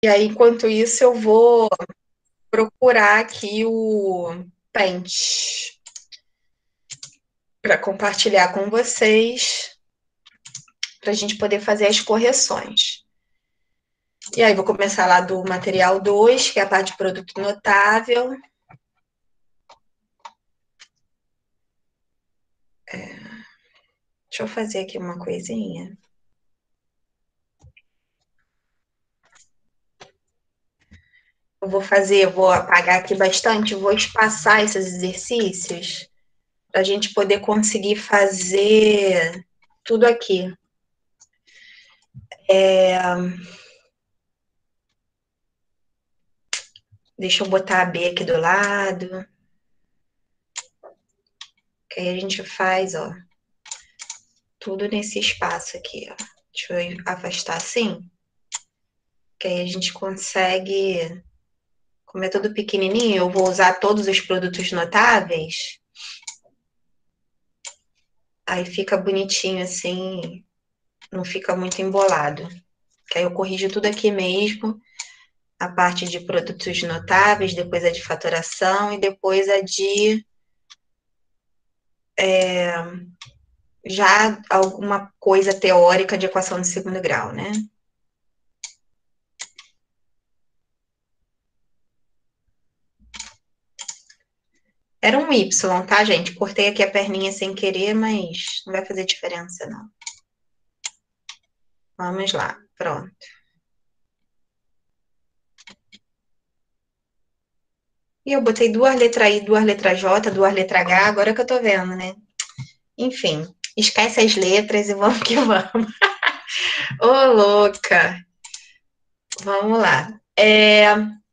E aí, enquanto isso, eu vou procurar aqui o Paint para compartilhar com vocês, para a gente poder fazer as correções. E aí, vou começar lá do material 2, que é a parte de produto notável. Deixa eu fazer aqui uma coisinha. Vou apagar aqui bastante, vou espaçar esses exercícios para a gente poder conseguir fazer tudo aqui. Deixa eu botar a B aqui do lado, que aí a gente faz, ó, tudo nesse espaço aqui, ó. Deixa eu afastar assim, que aí a gente consegue, como é tudo pequenininho, eu vou usar todos os produtos notáveis, aí fica bonitinho assim, não fica muito embolado. Que aí eu corrijo tudo aqui mesmo, a parte de produtos notáveis, depois a de faturação e depois a de já alguma coisa teórica de equação de segundo grau, né? Era um Y, tá, gente? Cortei aqui a perninha sem querer, mas não vai fazer diferença, não. Vamos lá, pronto. E eu botei duas letras I, duas letras J, duas letras H, agora que eu tô vendo, né? Enfim, esquece as letras e vamos que vamos. Ô, louca! Vamos lá.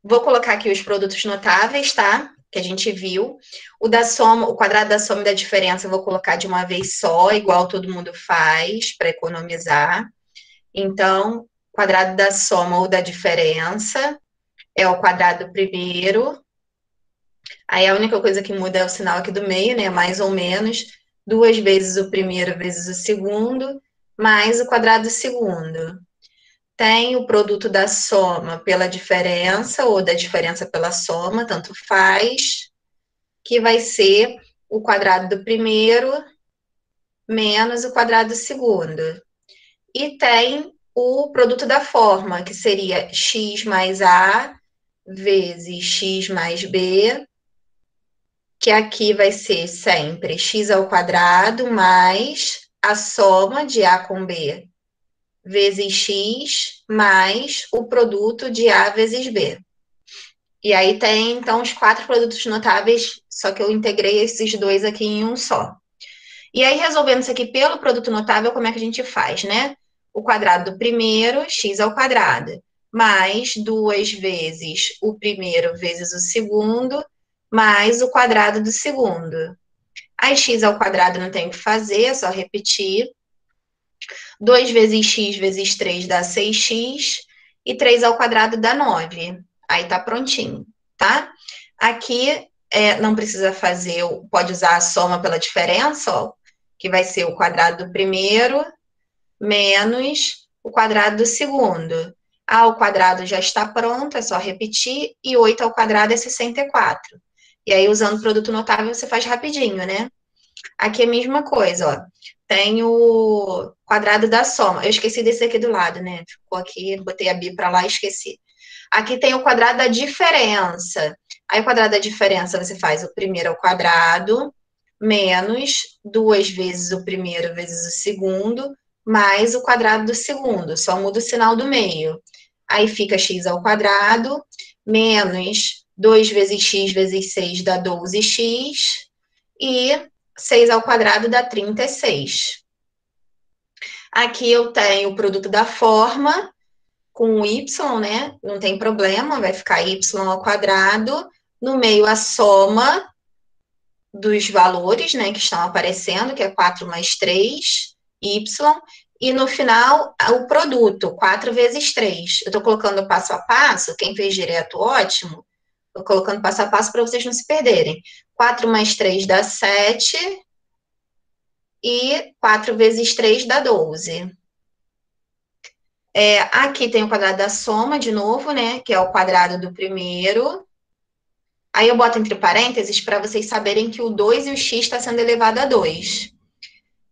Vou colocar aqui os produtos notáveis, tá? Que a gente viu. O da soma, o quadrado da soma e da diferença eu vou colocar de uma vez só, igual todo mundo faz, para economizar. Então, quadrado da soma ou da diferença é o quadrado primeiro. Aí a única coisa que muda é o sinal aqui do meio, né? Mais ou menos. Duas vezes o primeiro vezes o segundo, mais o quadrado do segundo. Tem o produto da soma pela diferença, ou da diferença pela soma, tanto faz, que vai ser o quadrado do primeiro menos o quadrado do segundo. E tem o produto da forma, que seria x mais a vezes x mais b, que aqui vai ser sempre x ao quadrado mais a soma de a com b vezes x mais o produto de a vezes b. E aí tem, então, os quatro produtos notáveis, só que eu integrei esses dois aqui em um só. E aí, resolvendo isso aqui pelo produto notável, como é que a gente faz, né? O quadrado do primeiro, x ao quadrado, mais duas vezes o primeiro vezes o segundo, mais o quadrado do segundo. Aí, x ao quadrado não tem o que fazer, é só repetir. 2 vezes x vezes 3 dá 6x, e 3 ao quadrado dá 9. Aí tá prontinho, tá? Aqui não precisa fazer, pode usar a soma pela diferença, ó, que vai ser o quadrado do primeiro menos o quadrado do segundo. Ah, o quadrado já está pronto, é só repetir, e 8 ao quadrado é 64. E aí, usando o produto notável, você faz rapidinho, né? Aqui é a mesma coisa, ó. Tem o quadrado da soma. Eu esqueci desse aqui do lado, né? Ficou aqui, botei a bi para lá e esqueci. Aqui tem o quadrado da diferença. Aí, o quadrado da diferença, você faz o primeiro ao quadrado, menos duas vezes o primeiro vezes o segundo, mais o quadrado do segundo. Só muda o sinal do meio. Aí fica x ao quadrado, menos 2 vezes x vezes 6 dá 12x, e 6 ao quadrado dá 36. Aqui eu tenho o produto da forma com o y, né? Não tem problema, vai ficar y ao quadrado. No meio, a soma dos valores, né, que estão aparecendo, que é 4 mais 3, y. E no final, o produto, 4 vezes 3. Eu estou colocando passo a passo, quem fez direto, ótimo. Estou colocando passo a passo para vocês não se perderem. 4 mais 3 dá 7, e 4 vezes 3 dá 12. Aqui tem o quadrado da soma, de novo, né? Que é o quadrado do primeiro. Aí eu boto entre parênteses para vocês saberem que o 2 e o x está sendo elevado a 2.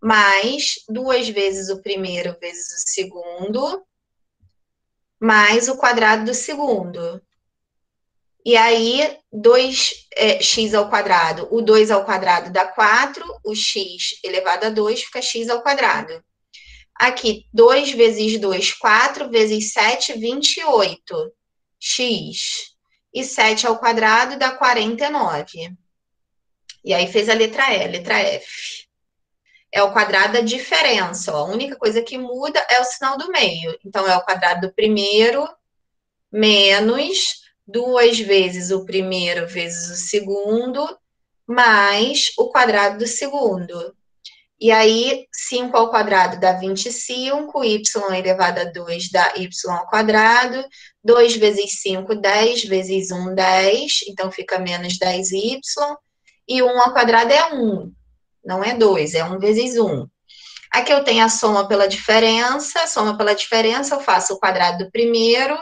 Mais 2 vezes o primeiro vezes o segundo, mais o quadrado do segundo. E aí, 2x ao quadrado. O 2 ao quadrado dá 4, o x elevado a 2 fica x ao quadrado. Aqui, 2 vezes 2, 4 vezes 7, 28. X. E 7 ao quadrado dá 49. E aí fez a letra E, letra F. É o quadrado da diferença. Ó. A única coisa que muda é o sinal do meio. Então, é o quadrado do primeiro menos 2 vezes o primeiro vezes o segundo, mais o quadrado do segundo. E aí, 5 ao quadrado dá 25, y elevado a 2 dá y ao quadrado, 2 vezes 5, 10, vezes 1, 10, então fica menos 10y, e 1 ao quadrado é 1, não é 2, é 1 vezes 1. Aqui eu tenho a soma pela diferença eu faço o quadrado do primeiro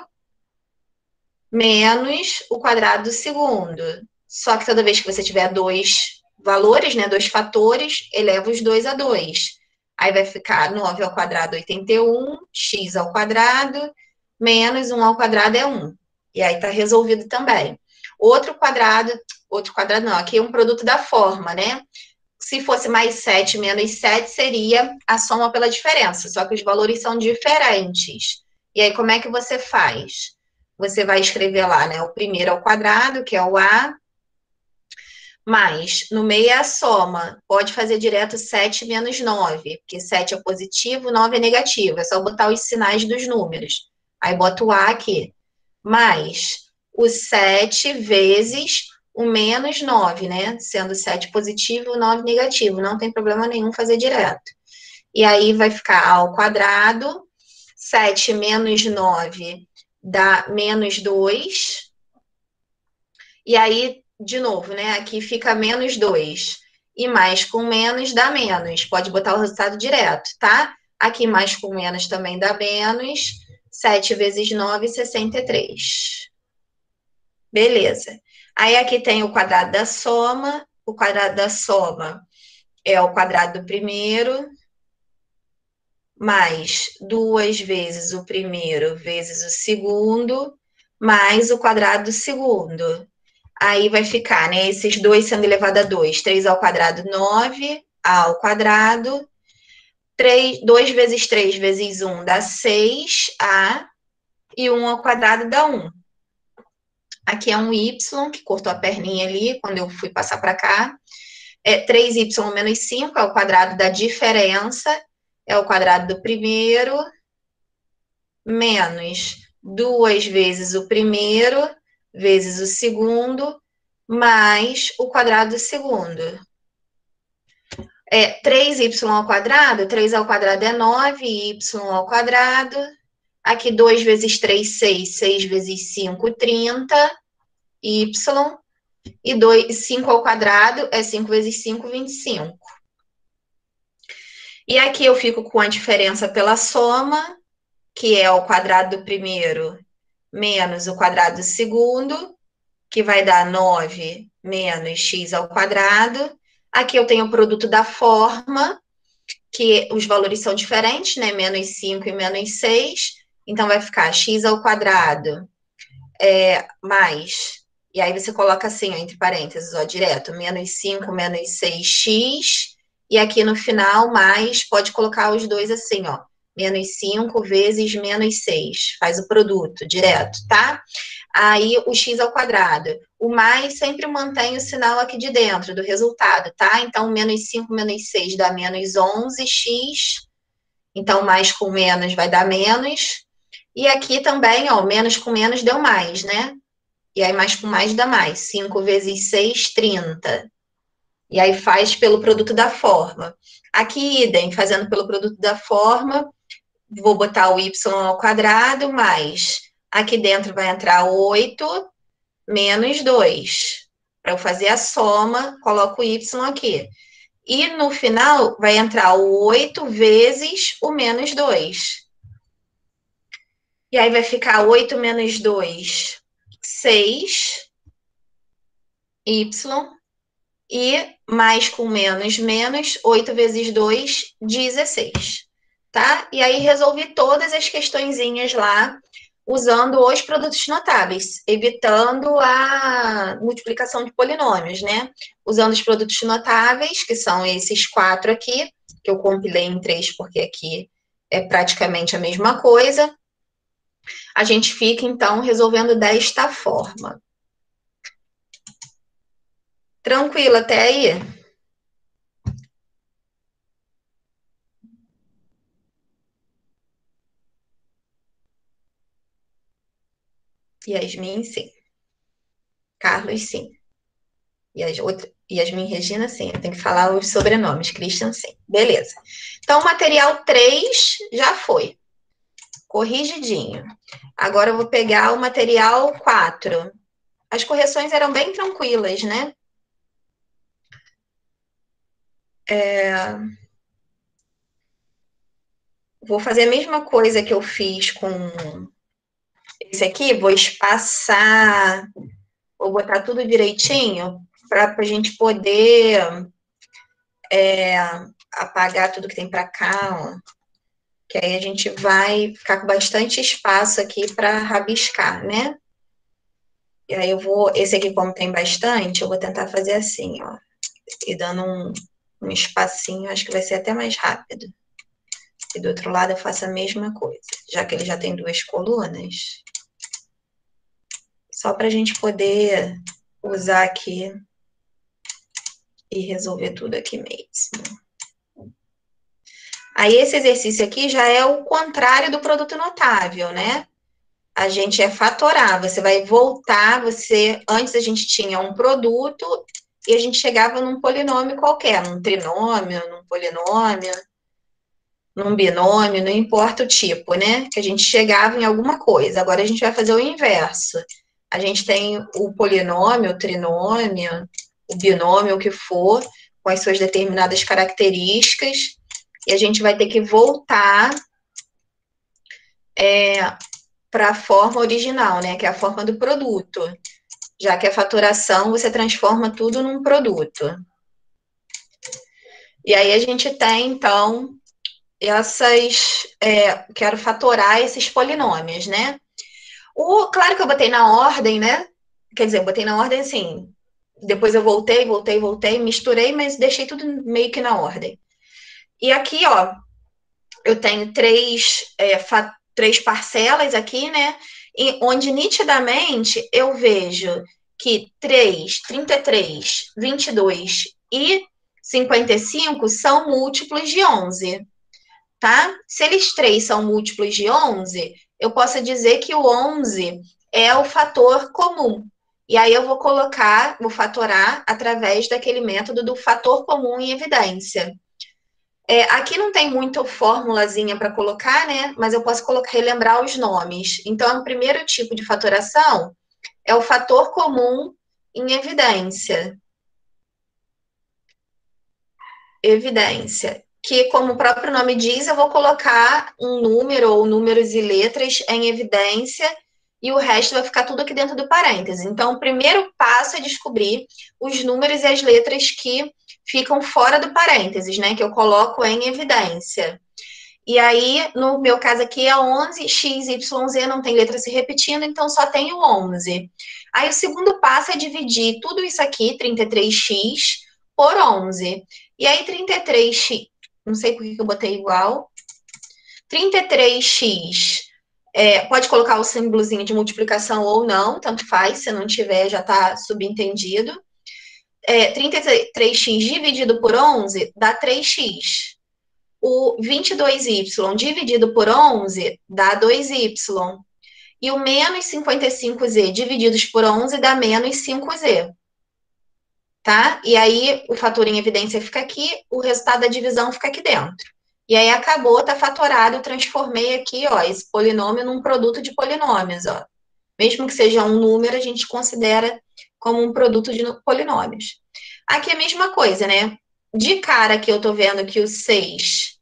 menos o quadrado do segundo. Só que toda vez que você tiver dois valores, né, dois fatores, eleva os dois a 2. Aí vai ficar 9 ao quadrado 81, x ao quadrado, menos 1 ao quadrado é 1. E aí tá resolvido também. Outro quadrado não, aqui é um produto da forma, né? Se fosse mais 7 menos 7, seria a soma pela diferença, só que os valores são diferentes. E aí, como é que você faz? Você vai escrever lá, né, o primeiro ao quadrado, que é o A, mais, no meio é a soma. Pode fazer direto 7 menos 9, porque 7 é positivo, 9 é negativo. É só botar os sinais dos números. Aí bota o A aqui. Mais o 7 vezes o menos 9, né? Sendo 7 positivo, 9 negativo. Não tem problema nenhum fazer direto. E aí vai ficar A ao quadrado. 7 menos 9 dá menos 2. E aí, de novo, né? Aqui fica menos 2. E mais com menos dá menos. Pode botar o resultado direto, tá? Aqui mais com menos também dá menos. 7 vezes 9, 63. Beleza. Aí aqui tem o quadrado da soma. O quadrado da soma é o quadrado do primeiro, mais 2 vezes o primeiro vezes o segundo, mais o quadrado do segundo. Aí vai ficar, né, esses dois sendo elevado a 2. 3 ao quadrado, 9, a ao quadrado. 2 vezes 3 vezes 1 dá 6a, e 1 ao quadrado dá 1. Aqui é um y, que cortou a perninha ali, quando eu fui passar para cá. 3y menos 5 é o quadrado da diferença, é o quadrado do primeiro, menos 2 vezes o primeiro, vezes o segundo, mais o quadrado do segundo. 3y ao quadrado, 3 ao quadrado é 9, y ao quadrado. Aqui 2 vezes 3, 6, 6 vezes 5, 30, y. E 5 ao quadrado é 5 vezes 5, 25. E aqui eu fico com a diferença pela soma, que é o quadrado do primeiro menos o quadrado do segundo, que vai dar 9 menos x ao quadrado. Aqui eu tenho o produto da forma, que os valores são diferentes, né? Menos 5 e menos 6. Então, vai ficar x ao quadrado mais... E aí você coloca assim, ó, entre parênteses, ó, direto, menos 5 menos 6x, e aqui no final, mais, pode colocar os dois assim, ó, menos 5 vezes menos 6, faz o produto, direto, tá? Aí, o x ao quadrado. O mais sempre mantém o sinal aqui de dentro, do resultado, tá? Então, menos 5 menos 6 dá menos 11x, então, mais com menos vai dar menos, e aqui também, ó, menos com menos deu mais, né? E aí, mais com mais dá mais. 5 vezes 6, 30. E aí, faz pelo produto da forma. Aqui, idem, fazendo pelo produto da forma, vou botar o y ao quadrado, mais. Aqui dentro vai entrar 8 menos 2. Para eu fazer a soma, coloco o y aqui. E no final, vai entrar o 8 vezes o menos 2. E aí vai ficar 8 menos 2, 6. Y. E mais com menos, menos, 8 vezes 2, 16. Tá? E aí resolvi todas as questõezinhas lá, usando os produtos notáveis, evitando a multiplicação de polinômios, né? Usando os produtos notáveis, que são esses 4 aqui, que eu compilei em 3, porque aqui é praticamente a mesma coisa. A gente fica, então, resolvendo desta forma. Tranquilo até aí? Yasmin, sim. Carlos, sim. Yasmin Regina, sim. Eu tenho que falar os sobrenomes. Christian, sim. Beleza. Então, material 3 já foi. Corrigidinho. Agora eu vou pegar o material 4. As correções eram bem tranquilas, né? Vou fazer a mesma coisa que eu fiz com esse aqui. Vou espaçar, vou botar tudo direitinho para a gente poder apagar tudo que tem para cá, ó. Que aí a gente vai ficar com bastante espaço aqui para rabiscar, né? E aí eu vou, esse aqui como tem bastante, eu vou tentar fazer assim, ó, e dando um espacinho, acho que vai ser até mais rápido. E do outro lado eu faço a mesma coisa, já que ele já tem 2 colunas. Só para a gente poder usar aqui e resolver tudo aqui mesmo. Aí esse exercício aqui já é o contrário do produto notável, né? A gente é fatorar, você vai voltar, antes a gente tinha um produto e a gente chegava num polinômio qualquer, num trinômio, num polinômio, num binômio, não importa o tipo, né? Que a gente chegava em alguma coisa. Agora a gente vai fazer o inverso. A gente tem o polinômio, o trinômio, o binômio, o que for, com as suas determinadas características, e a gente vai ter que voltar para a forma original, né? Que é a forma do produto. Já que a faturação, você transforma tudo num produto. E aí a gente tem, então, quero fatorar esses polinômios, né? Claro que eu botei na ordem, né? Quer dizer, eu botei na ordem assim. Depois eu voltei, misturei, mas deixei tudo meio que na ordem. E aqui, ó, eu tenho três parcelas aqui, né? E onde nitidamente eu vejo que 3, 33, 22 e 55 são múltiplos de 11, tá? Se eles três são múltiplos de 11, eu posso dizer que o 11 é o fator comum. E aí eu vou fatorar através daquele método do fator comum em evidência. Aqui não tem muita formulazinha para colocar, né? Mas eu posso relembrar os nomes. Então, o primeiro tipo de fatoração é o fator comum em evidência. Evidência. Que, como o próprio nome diz, eu vou colocar um número ou números e letras em evidência e o resto vai ficar tudo aqui dentro do parêntese. Então, o primeiro passo é descobrir os números e as letras que ficam fora do parênteses, né? Que eu coloco em evidência. E aí, no meu caso aqui é 11, x, y, z, não tem letra se repetindo, então só tem o 11. Aí, o segundo passo é dividir tudo isso aqui, 33x, por 11. E aí, 33x, não sei por que eu botei igual, 33x, pode colocar o símbolozinho de multiplicação ou não, tanto faz, se não tiver já está subentendido. 33x dividido por 11 dá 3x. O 22y dividido por 11 dá 2y. E o menos 55z divididos por 11 dá menos 5z. Tá? E aí o fator em evidência fica aqui, o resultado da divisão fica aqui dentro. E aí acabou, tá fatorado, eu transformei aqui, ó, esse polinômio num produto de polinômios, ó. Mesmo que seja um número, a gente considera como um produto de polinômios. Aqui é a mesma coisa, né? De cara que eu tô vendo que o 6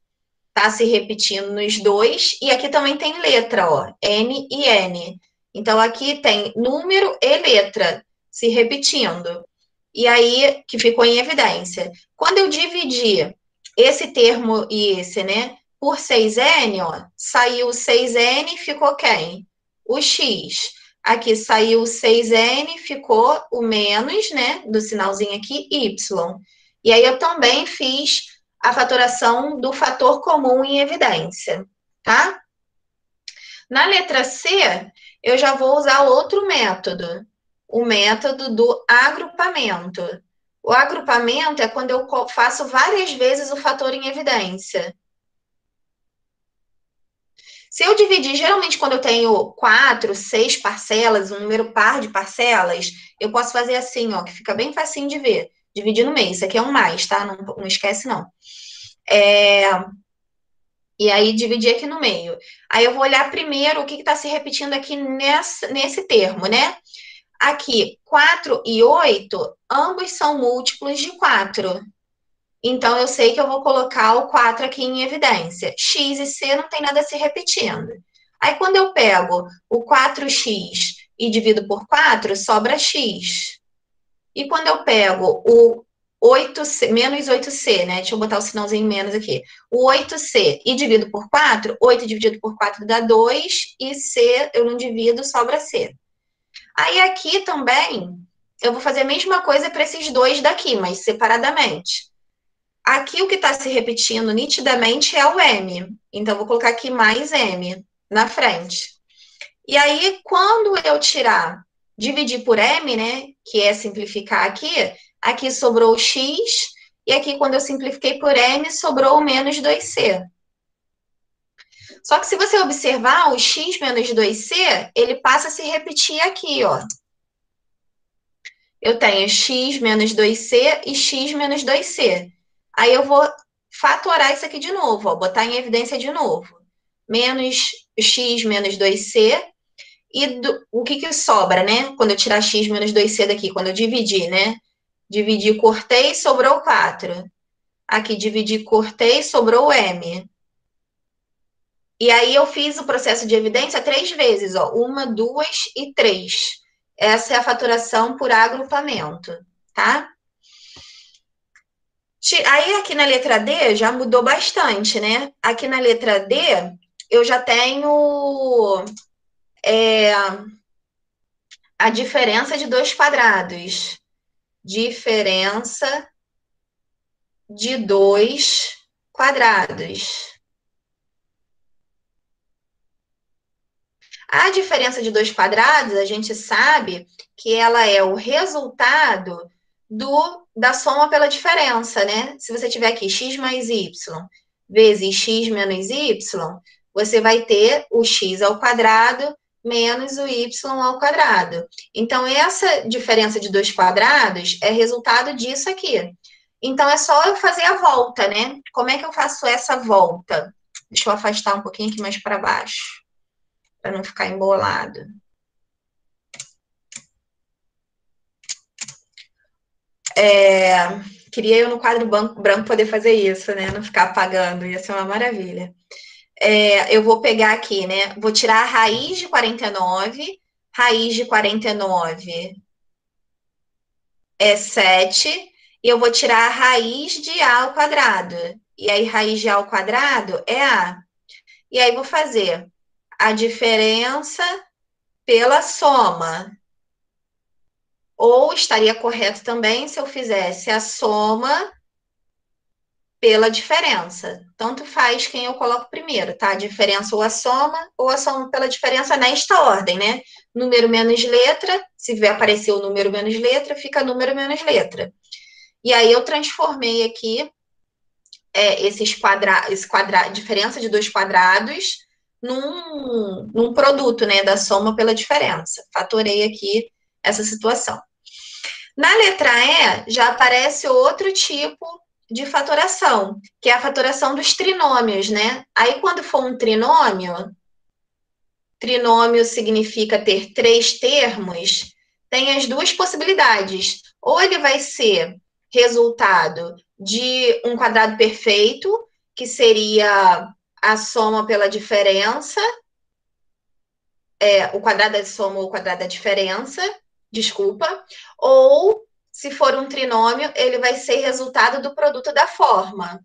tá se repetindo nos dois, e aqui também tem letra, ó, N e N. Então, aqui tem número e letra se repetindo. E aí, que ficou em evidência. Quando eu dividi esse termo e esse, né, por 6N, ó, saiu 6N, ficou quem? O X. Aqui saiu 6N, ficou o menos, né, do sinalzinho aqui, Y. E aí eu também fiz a fatoração do fator comum em evidência, tá? Na letra C, eu já vou usar outro método, o método do agrupamento. O agrupamento é quando eu faço várias vezes o fator em evidência. Se eu dividir, geralmente quando eu tenho 4, 6 parcelas, um número par de parcelas, eu posso fazer assim, ó, que fica bem facinho de ver. Dividir no meio, isso aqui é um mais, tá? Não esquece, não. E aí, dividir aqui no meio. Aí, eu vou olhar primeiro o que está se repetindo aqui nesse termo, né? Aqui, 4 e 8, ambos são múltiplos de 4. Então, eu sei que eu vou colocar o 4 aqui em evidência. X e C não tem nada se repetindo. Aí, quando eu pego o 4x e divido por 4, sobra x. E quando eu pego o 8C, menos 8C, né? Deixa eu botar o sinalzinho menos aqui. O 8C e divido por 4, 8 dividido por 4 dá 2, e C eu não divido, sobra C. Aí aqui também, eu vou fazer a mesma coisa para esses dois daqui, mas separadamente. Aqui o que está se repetindo nitidamente é o M. Então, eu vou colocar aqui mais M na frente. E aí, quando eu dividir por M, né, que é simplificar aqui sobrou o X, e aqui quando eu simplifiquei por M, sobrou o menos 2C. Só que se você observar, o X menos 2C, ele passa a se repetir aqui, ó. Eu tenho X menos 2C e X menos 2C. Aí eu vou fatorar isso aqui de novo, ó, botar em evidência de novo. Menos X menos 2C. E o que sobra, né? Quando eu tirar x menos 2c daqui, quando eu dividir, né? Dividi, cortei, sobrou 4. Aqui, dividi, cortei, sobrou m. E aí, eu fiz o processo de evidência 3 vezes, ó. 1, 2 e 3. Essa é a fatoração por agrupamento, tá? Aí, aqui na letra D, já mudou bastante, né? Aqui na letra D, eu já tenho a diferença de dois quadrados. Diferença de dois quadrados. A diferença de dois quadrados, a gente sabe que ela é o resultado da soma pela diferença, né? Se você tiver aqui x mais y vezes x menos y, você vai ter o x ao quadrado menos o y ao quadrado. Então, essa diferença de dois quadrados é resultado disso aqui. Então, é só eu fazer a volta, né? Como é que eu faço essa volta? Deixa eu afastar um pouquinho aqui mais para baixo, para não ficar embolado. Queria eu no quadro branco poder fazer isso, né? Não ficar apagando, ia ser uma maravilha. Eu vou pegar aqui, né? Vou tirar a raiz de 49. Raiz de 49 é 7. E eu vou tirar a raiz de A ao quadrado. E aí, raiz de A ao quadrado é A. E aí, vou fazer a diferença pela soma. Ou estaria correto também se eu fizesse a soma pela diferença. Tanto faz quem eu coloco primeiro, tá? A diferença ou a soma pela diferença nesta ordem, né? Número menos letra, se vier aparecer o número menos letra, fica número menos letra. E aí eu transformei aqui diferença de dois quadrados num produto, né? Da soma pela diferença. Fatorei aqui essa situação. Na letra E, já aparece outro tipo de fatoração, que é a fatoração dos trinômios, né? Aí, quando for um trinômio significa ter 3 termos, tem as duas possibilidades. Ou ele vai ser resultado de um quadrado perfeito, que seria a soma pela diferença, o quadrado da soma ou o quadrado da diferença, desculpa, ou se for um trinômio, ele vai ser resultado do produto da forma.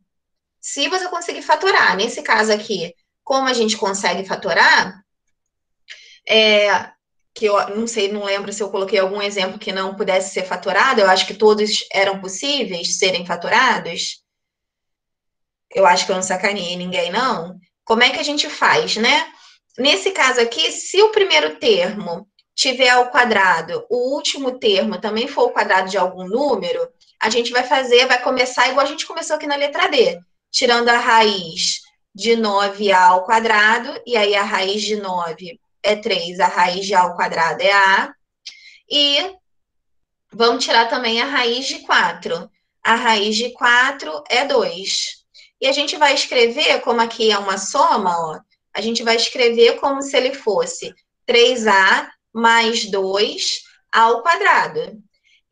Se você conseguir fatorar, nesse caso aqui, como a gente consegue fatorar, que eu não sei, não lembro se eu coloquei algum exemplo que não pudesse ser fatorado, eu acho que todos eram possíveis serem fatorados. Eu acho que eu não sacaneei ninguém, não. Como é que a gente faz, né? Nesse caso aqui, se o primeiro termo tiver ao quadrado, o último termo também for o quadrado de algum número, a gente vai começar igual a gente começou aqui na letra D, tirando a raiz de 9a ao quadrado, e aí a raiz de 9 é 3, a raiz de a ao quadrado é a, e vamos tirar também a raiz de 4. A raiz de 4 é 2. E a gente vai escrever, como aqui é uma soma, ó, a gente vai escrever como se ele fosse 3a mais 2 ao quadrado.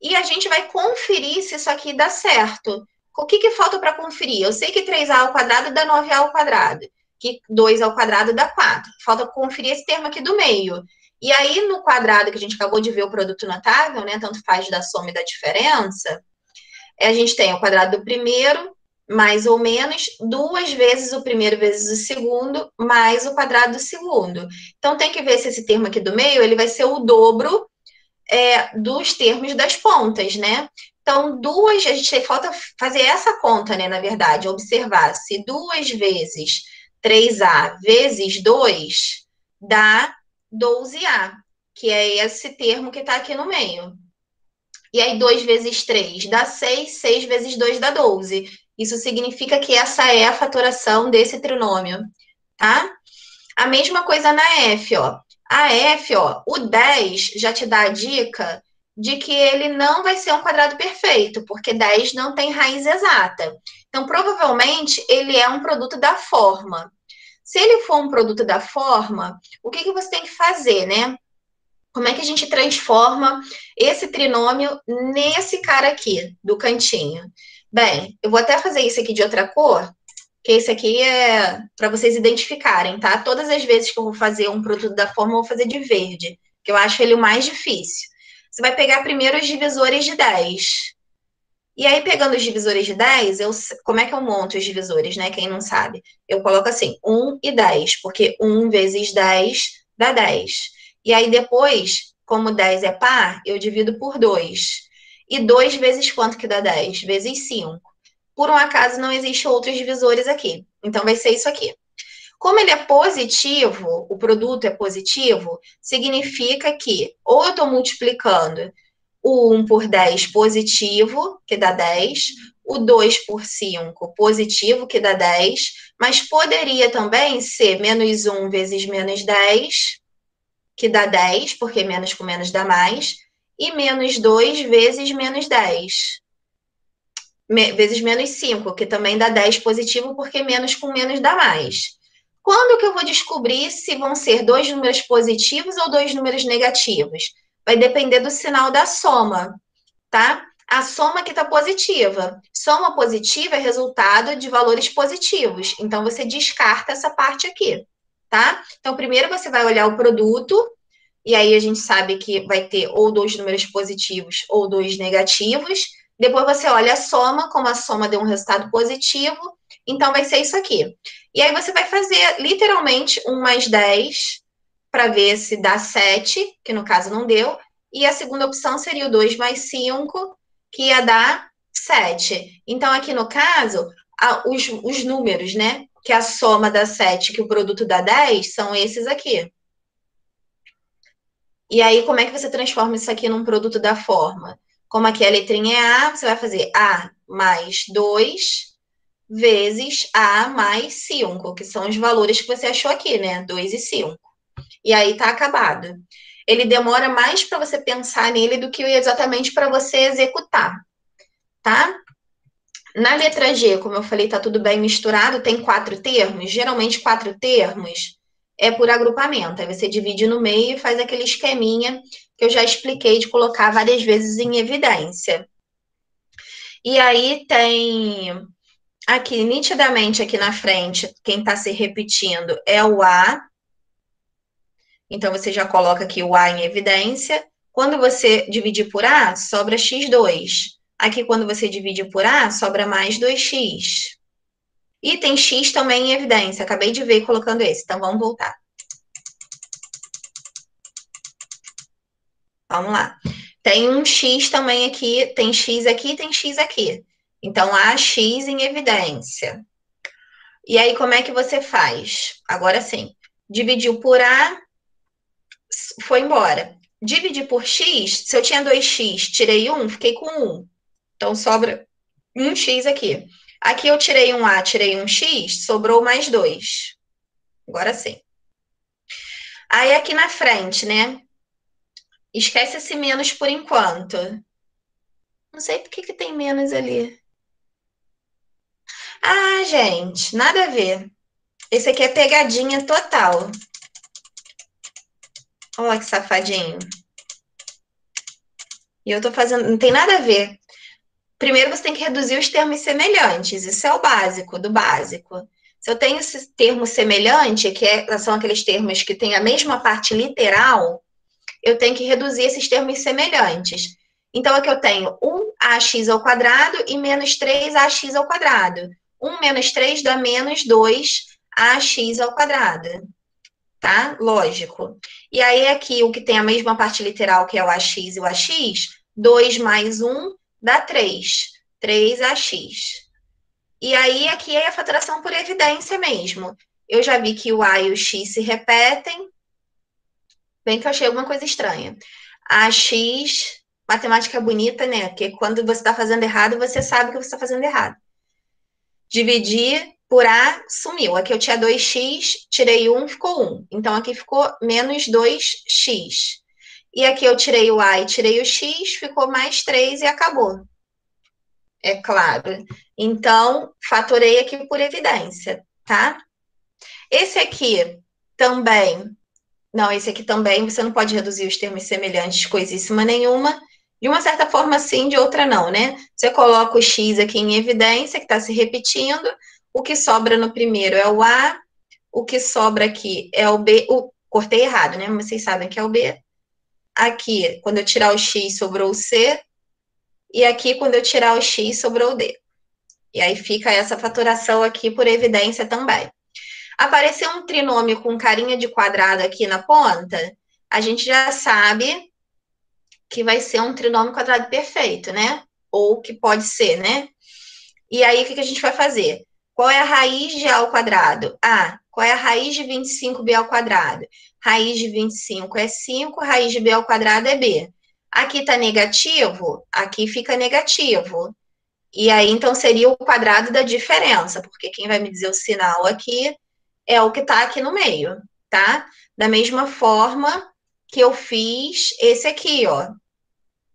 E a gente vai conferir se isso aqui dá certo. O que falta para conferir? Eu sei que 3a ao quadrado dá 9a ao quadrado, que 2 ao quadrado dá 4. Falta conferir esse termo aqui do meio. E aí, no quadrado que a gente acabou de ver o produto notável, né? Tanto faz da soma e da diferença, a gente tem o quadrado do primeiro, mais ou menos, duas vezes o primeiro vezes o segundo, mais o quadrado do segundo. Então, tem que ver se esse termo aqui do meio, ele vai ser o dobro dos termos das pontas, né? Então, a gente falta fazer essa conta, né, na verdade, observar se 2 vezes 3a vezes 2 dá 12a, que é esse termo que está aqui no meio. E aí, 2 vezes 3 dá 6, 6 vezes 2 dá 12. Isso significa que essa é a fatoração desse trinômio, tá? A mesma coisa na F, ó. A F, ó, o 10 já te dá a dica de que ele não vai ser um quadrado perfeito, porque 10 não tem raiz exata. Então, provavelmente, ele é um produto da forma. Se ele for um produto da forma, o que você tem que fazer, né? Como é que a gente transforma esse trinômio nesse cara aqui, do cantinho? Bem, eu vou até fazer isso aqui de outra cor, que esse aqui é para vocês identificarem, tá? Todas as vezes que eu vou fazer um produto da forma, eu vou fazer de verde, que eu acho ele o mais difícil. Você vai pegar primeiro os divisores de 10. E aí, pegando os divisores de 10, como é que eu monto os divisores, né? Quem não sabe? Eu coloco assim, 1 e 10, porque 1 vezes 10 dá 10. E aí, depois, como 10 é par, eu divido por 2. E 2 vezes quanto que dá 10? Vezes 5. Por um acaso, não existe outros divisores aqui. Então, vai ser isso aqui. Como ele é positivo, o produto é positivo, significa que ou eu estou multiplicando o 1 por 10 positivo, que dá 10, o 2 por 5 positivo, que dá 10, mas poderia também ser menos 1 vezes menos 10, que dá 10, porque menos com menos dá mais, e menos 2 vezes menos 10, vezes menos 5, que também dá 10 positivo, porque menos com menos dá mais. Quando que eu vou descobrir se vão ser dois números positivos ou dois números negativos? Vai depender do sinal da soma, tá? A soma que está positiva. Soma positiva é resultado de valores positivos. Então, você descarta essa parte aqui, tá? Então, primeiro você vai olhar o produto, e aí a gente sabe que vai ter ou dois números positivos ou dois negativos. Depois você olha a soma, como a soma deu um resultado positivo, então vai ser isso aqui. E aí você vai fazer literalmente 1 mais 10 para ver se dá 7, que no caso não deu, e a segunda opção seria o 2 mais 5, que ia dar 7. Então, aqui no caso, os números, né? Que a soma dá 7, que o produto dá 10, são esses aqui. E aí, como é que você transforma isso aqui num produto da forma? Como aqui a letrinha é A, você vai fazer A mais 2 vezes A mais 5, que são os valores que você achou aqui, né? 2 e 5. E aí tá acabado. Ele demora mais para você pensar nele do que exatamente para você executar, tá? Na letra G, como eu falei, tá tudo bem misturado, tem 4 termos. Geralmente, 4 termos é por agrupamento. Aí você divide no meio e faz aquele esqueminha que eu já expliquei de colocar várias vezes em evidência. E aí tem Aqui, nitidamente, aqui na frente, quem está se repetindo é o A. Então, você já coloca aqui o A em evidência. Quando você dividir por A, sobra x2. Aqui, quando você divide por A, sobra mais 2x. E tem x também em evidência. Acabei de ver colocando esse. Então, vamos voltar. Vamos lá. Tem um x também aqui. Tem x aqui e tem x aqui. Então, há x em evidência. E aí, como é que você faz? Agora sim. Dividiu por A, foi embora. Dividir por x, se eu tinha 2x, tirei 1, fiquei com 1. Então, sobra 1x aqui. Aqui eu tirei um A, tirei um X, sobrou mais 2. Agora sim. Aí aqui na frente, né? Esquece esse menos por enquanto. Não sei por que tem menos ali. Ah, gente, nada a ver. Esse aqui é pegadinha total. Olha que safadinho. E eu tô fazendo. Não tem nada a ver. Primeiro você tem que reduzir os termos semelhantes. Isso é o básico do básico. Se eu tenho esse termo semelhante, são aqueles termos que têm a mesma parte literal, eu tenho que reduzir esses termos semelhantes. Então, aqui eu tenho 1ax ao quadrado e menos 3ax ao quadrado. 1 menos 3 dá menos 2ax ao quadrado. Tá? Lógico. E aí, aqui, o que tem a mesma parte literal, que é o ax e o ax, 2 mais 1 dá 3. 3ax. E aí, aqui é a fatoração por evidência mesmo. Eu já vi que o a e o x se repetem. Bem que eu achei alguma coisa estranha. Ax, matemática bonita, né? Porque quando você está fazendo errado, você sabe que você está fazendo errado. Dividir por A, sumiu. Aqui eu tinha 2x, tirei 1, ficou 1. Então, aqui ficou menos 2x. E aqui eu tirei o A e tirei o x, ficou mais 3 e acabou. É claro. Então, fatorei aqui por evidência, tá? Esse aqui também. Não, esse aqui também você não pode reduzir os termos semelhantes, coisíssima nenhuma. De uma certa forma, sim, de outra não, né? Você coloca o x aqui em evidência, que está se repetindo. O que sobra no primeiro é o A, o que sobra aqui é o B. Cortei errado, né? Mas vocês sabem que é o B. Aqui, quando eu tirar o x, sobrou o C. E aqui, quando eu tirar o x, sobrou o D. E aí fica essa fatoração aqui por evidência também. Apareceu um trinômio com carinha de quadrado aqui na ponta, a gente já sabe que vai ser um trinômio quadrado perfeito, né? Ou que pode ser, né? E aí, o que a gente vai fazer? Qual é a raiz de A ao quadrado? A. Qual é a raiz de 25B ao quadrado? Raiz de 25 é 5, raiz de B ao quadrado é B. Aqui está negativo, aqui fica negativo. E aí, então, seria o quadrado da diferença, porque quem vai me dizer o sinal aqui é o que está aqui no meio, tá? Da mesma forma que eu fiz esse aqui, ó.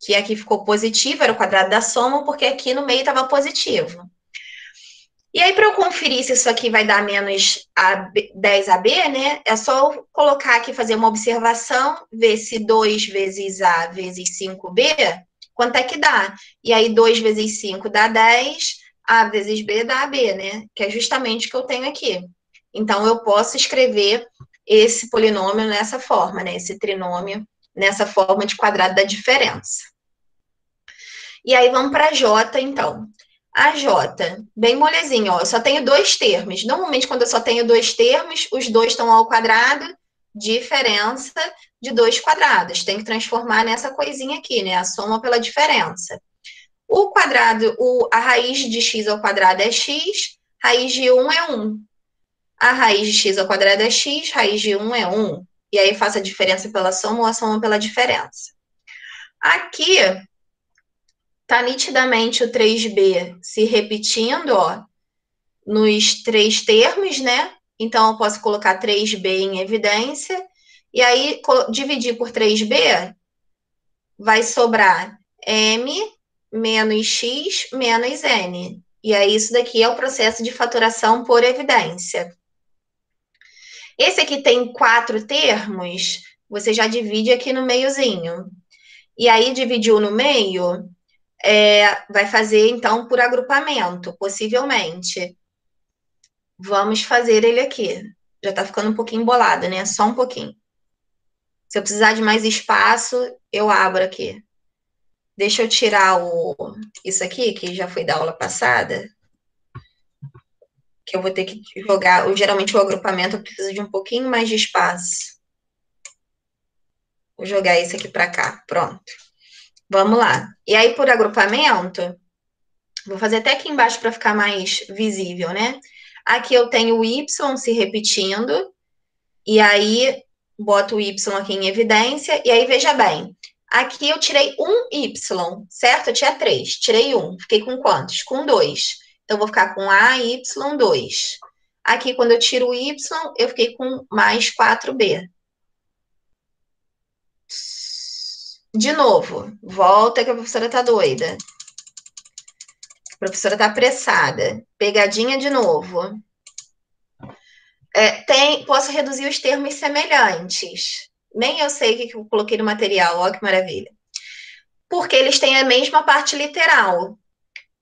Que aqui ficou positivo, era o quadrado da soma, porque aqui no meio estava positivo. E aí, para eu conferir se isso aqui vai dar menos 10AB, né? É só eu colocar aqui, fazer uma observação, ver se 2 vezes A vezes 5B, quanto é que dá. E aí, 2 vezes 5 dá 10, A vezes B dá AB, né? Que é justamente o que eu tenho aqui. Então, eu posso escrever esse polinômio nessa forma, né? Esse trinômio nessa forma de quadrado da diferença. E aí, vamos para J, então. A J, bem molezinho, ó, eu só tenho dois termos. Normalmente, quando eu só tenho dois termos, os dois estão ao quadrado, diferença de 2 quadrados. Tem que transformar nessa coisinha aqui, né? A soma pela diferença. O quadrado, a raiz de x ao quadrado é x, raiz de 1 é 1. A raiz de x ao quadrado é x, raiz de 1 é 1. E aí, faço a diferença pela soma ou a soma pela diferença. Aqui, tá nitidamente o 3b se repetindo, ó, nos três termos, né? Então, eu posso colocar 3b em evidência. E aí, dividir por 3b, vai sobrar m menos x menos n. E aí, isso daqui é o processo de fatoração por evidência. Esse aqui tem 4 termos, você já divide aqui no meiozinho. E aí, dividiu no meio, vai fazer, então, por agrupamento, possivelmente. Vamos fazer ele aqui. Já tá ficando um pouquinho embolado, né? Só um pouquinho. Se eu precisar de mais espaço, eu abro aqui. Deixa eu tirar isso aqui, que já foi da aula passada, que eu vou ter que jogar. Geralmente o agrupamento eu preciso de um pouquinho mais de espaço. Vou jogar isso aqui para cá. Pronto. Vamos lá. E aí, por agrupamento, vou fazer até aqui embaixo para ficar mais visível, né? Aqui eu tenho o Y se repetindo, e aí boto o Y aqui em evidência, e aí veja bem, aqui eu tirei um Y, certo? Eu tinha 3, tirei um, fiquei com quantos? Com 2. Então, eu vou ficar com AY2. Aqui, quando eu tiro o Y, eu fiquei com mais 4B. De novo, volta que a professora tá doida. A professora tá apressada. Pegadinha de novo. Posso reduzir os termos semelhantes. Nem eu sei o que eu coloquei no material, olha que maravilha. Porque eles têm a mesma parte literal.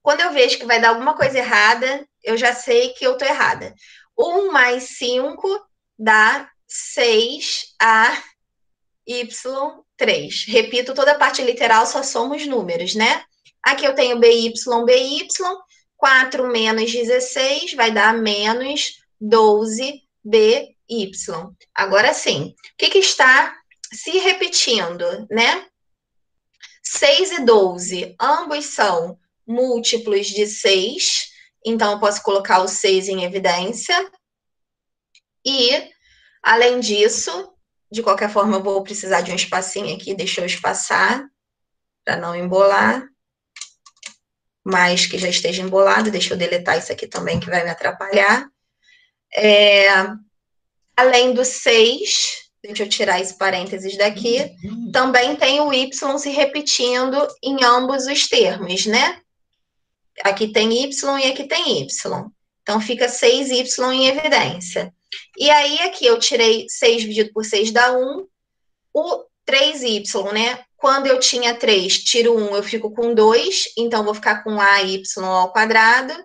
Quando eu vejo que vai dar alguma coisa errada, eu já sei que eu estou errada. 1 mais 5 dá 6AY3. Repito, toda a parte literal só somos números, né? Aqui eu tenho BY. 4 menos 16 vai dar menos 12BY. Agora sim, o que está se repetindo, né? 6 e 12, ambos são múltiplos de 6, então eu posso colocar o 6 em evidência. E, além disso, de qualquer forma, eu vou precisar de um espacinho aqui, deixa eu espaçar, para não embolar. Mas que já esteja embolado, deixa eu deletar isso aqui também, que vai me atrapalhar. Além do 6, deixa eu tirar esse parênteses daqui, também tem o Y se repetindo em ambos os termos, né? Aqui tem Y e aqui tem Y. Então, fica 6Y em evidência. E aí, aqui eu tirei 6 dividido por 6 dá 1. O 3Y, né? Quando eu tinha 3, tiro 1, eu fico com 2. Então, vou ficar com AY ao quadrado.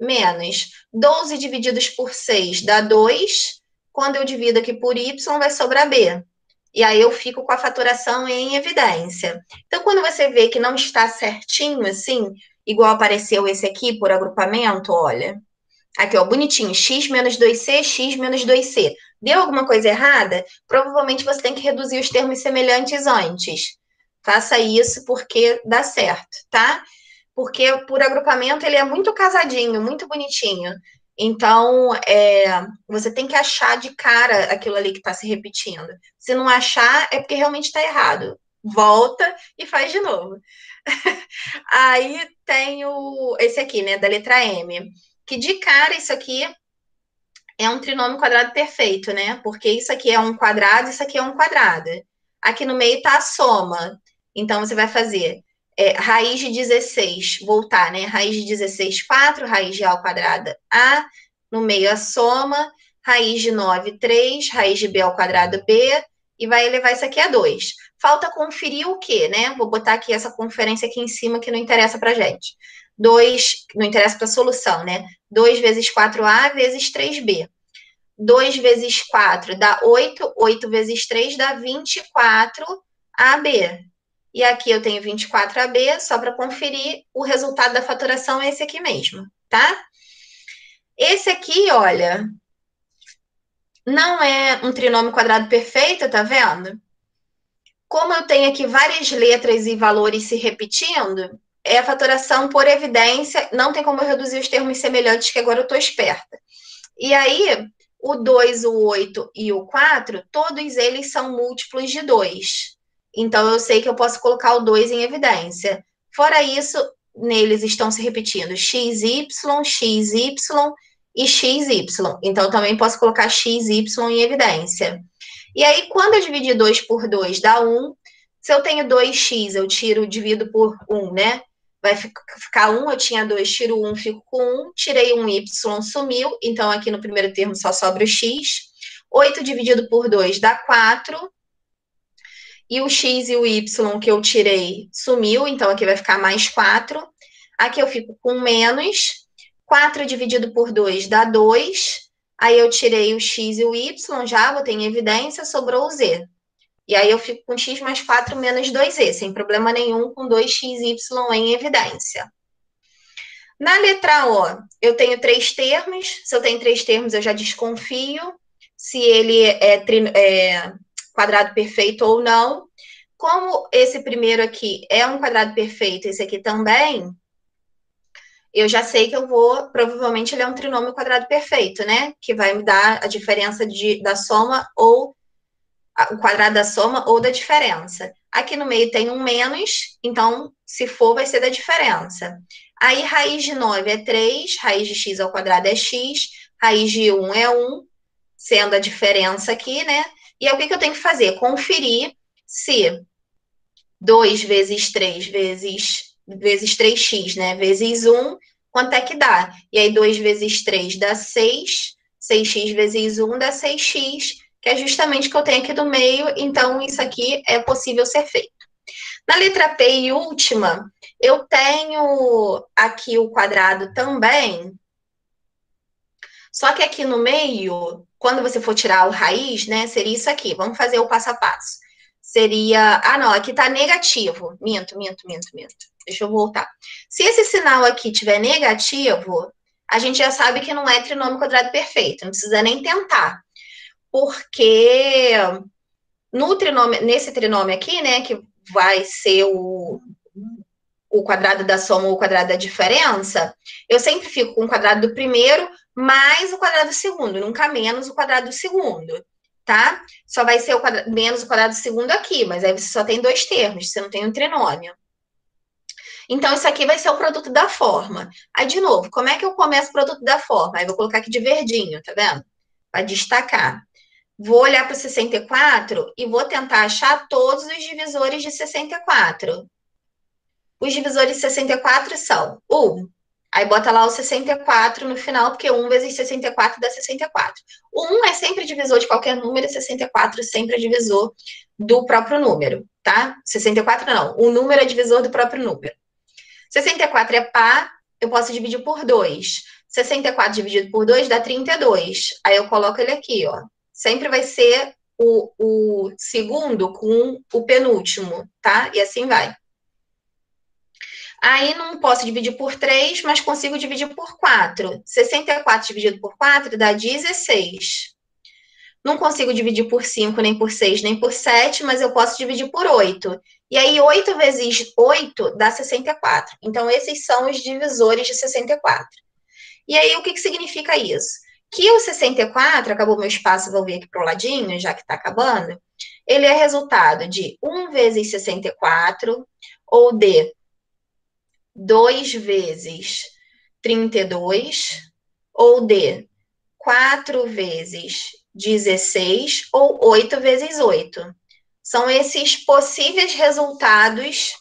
Menos 12 divididos por 6 dá 2. Quando eu divido aqui por Y, vai sobrar B. E aí, eu fico com a fatoração em evidência. Então, quando você vê que não está certinho assim, igual apareceu esse aqui por agrupamento, olha. Aqui, ó, bonitinho. X menos 2C, X menos 2C. Deu alguma coisa errada? Provavelmente você tem que reduzir os termos semelhantes antes. Faça isso porque dá certo, tá? Porque por agrupamento ele é muito casadinho, muito bonitinho. Então, você tem que achar de cara aquilo ali que está se repetindo. Se não achar, é porque realmente está errado. Volta e faz de novo. Aí tem esse aqui, né, da letra M. Que de cara isso aqui é um trinômio quadrado perfeito, né? Porque isso aqui é um quadrado, isso aqui é um quadrado. Aqui no meio está a soma. Então, você vai fazer raiz de 16, voltar, né? Raiz de 16, 4, raiz de A ao quadrado, A. No meio, a soma. Raiz de 9, 3, raiz de B ao quadrado, B. E vai elevar isso aqui a 2. Falta conferir o quê, né? Vou botar aqui essa conferência aqui em cima que não interessa pra gente. 2, não interessa para a solução, né? 2 vezes 4A vezes 3B. 2 vezes 4 dá 8, 8 vezes 3 dá 24AB. E aqui eu tenho 24AB, só para conferir, o resultado da fatoração é esse aqui mesmo, tá? Esse aqui, olha, não é um trinômio quadrado perfeito, tá vendo? Como eu tenho aqui várias letras e valores se repetindo, é a fatoração por evidência, não tem como eu reduzir os termos semelhantes, que agora eu estou esperta. E aí, o 2, o 8 e o 4, todos eles são múltiplos de 2. Então, eu sei que eu posso colocar o 2 em evidência. Fora isso, neles estão se repetindo XY, XY e XY. Então, eu também posso colocar XY em evidência. E aí, quando eu dividir 2 por 2 dá 1. Se eu tenho 2x, eu divido por 1, né? Vai ficar 1, eu tinha 2, tiro 1, fico com 1. Tirei um y, sumiu. Então, aqui no primeiro termo só sobra o x. 8 dividido por 2 dá 4. E o x e o y que eu tirei sumiu, então aqui vai ficar mais 4. Aqui eu fico com menos. 4 dividido por 2 dá 2. Aí eu tirei o x e o y, já botei em evidência, sobrou o z. E aí eu fico com x mais 4 menos 2z, sem problema nenhum, com 2xy em evidência. Na letra O, eu tenho 3 termos. Se eu tenho 3 termos, eu já desconfio se ele é quadrado perfeito ou não. Como esse primeiro aqui é um quadrado perfeito, esse aqui também, eu já sei que eu vou, provavelmente ele é um trinômio quadrado perfeito, né? Que vai me dar a diferença da soma ou o quadrado da soma ou da diferença. Aqui no meio tem um menos, então, se for, vai ser da diferença. Aí, raiz de 9 é 3, raiz de x ao quadrado é x, raiz de 1 é 1, sendo a diferença aqui, né? E aí, o que eu tenho que fazer? Conferir se 2 vezes 3 vezes 3x, né? Vezes 1, quanto é que dá? E aí, 2 vezes 3 dá 6, 6x vezes 1 dá 6x, que é justamente o que eu tenho aqui do meio, então isso aqui é possível ser feito. Na letra P e última, eu tenho aqui o quadrado também, só que aqui no meio, quando você for tirar o raiz, né, seria isso aqui. Vamos fazer o passo a passo. Seria, não, aqui tá negativo. Minto. Deixa eu voltar. Se esse sinal aqui tiver negativo, a gente já sabe que não é trinômio quadrado perfeito, não precisa nem tentar. Porque nesse trinômio aqui, né, que vai ser o quadrado da soma ou o quadrado da diferença, eu sempre fico com o quadrado do primeiro mais o quadrado do segundo, nunca menos o quadrado do segundo, tá? Só vai ser menos o quadrado do segundo aqui, mas aí você só tem 2 termos, você não tem um trinômio. Então, isso aqui vai ser o produto da forma. Aí, de novo, como é que eu começo o produto da forma? Aí, vou colocar aqui de verdinho, tá vendo? Para destacar. Vou olhar para o 64 e vou tentar achar todos os divisores de 64. Os divisores de 64 são 1. Aí bota lá o 64 no final, porque 1 vezes 64 dá 64. O 1 é sempre divisor de qualquer número, e 64 sempre é divisor do próprio número, tá? 64 não, o número é divisor do próprio número. 64 é par, eu posso dividir por 2. 64 dividido por 2 dá 32. Aí eu coloco ele aqui, ó. Sempre vai ser o segundo com o penúltimo, tá? E assim vai. Aí não posso dividir por 3, mas consigo dividir por 4. 64 dividido por 4 dá 16. Não consigo dividir por 5, nem por 6, nem por 7, mas eu posso dividir por 8. E aí, 8 vezes 8 dá 64. Então, esses são os divisores de 64. E aí, o que significa isso? Que o 64, acabou meu espaço, vou vir aqui para o ladinho, já que está acabando, ele é resultado de 1 vezes 64, ou de 2 vezes 32, ou de 4 vezes 16, ou 8 vezes 8. São esses possíveis resultados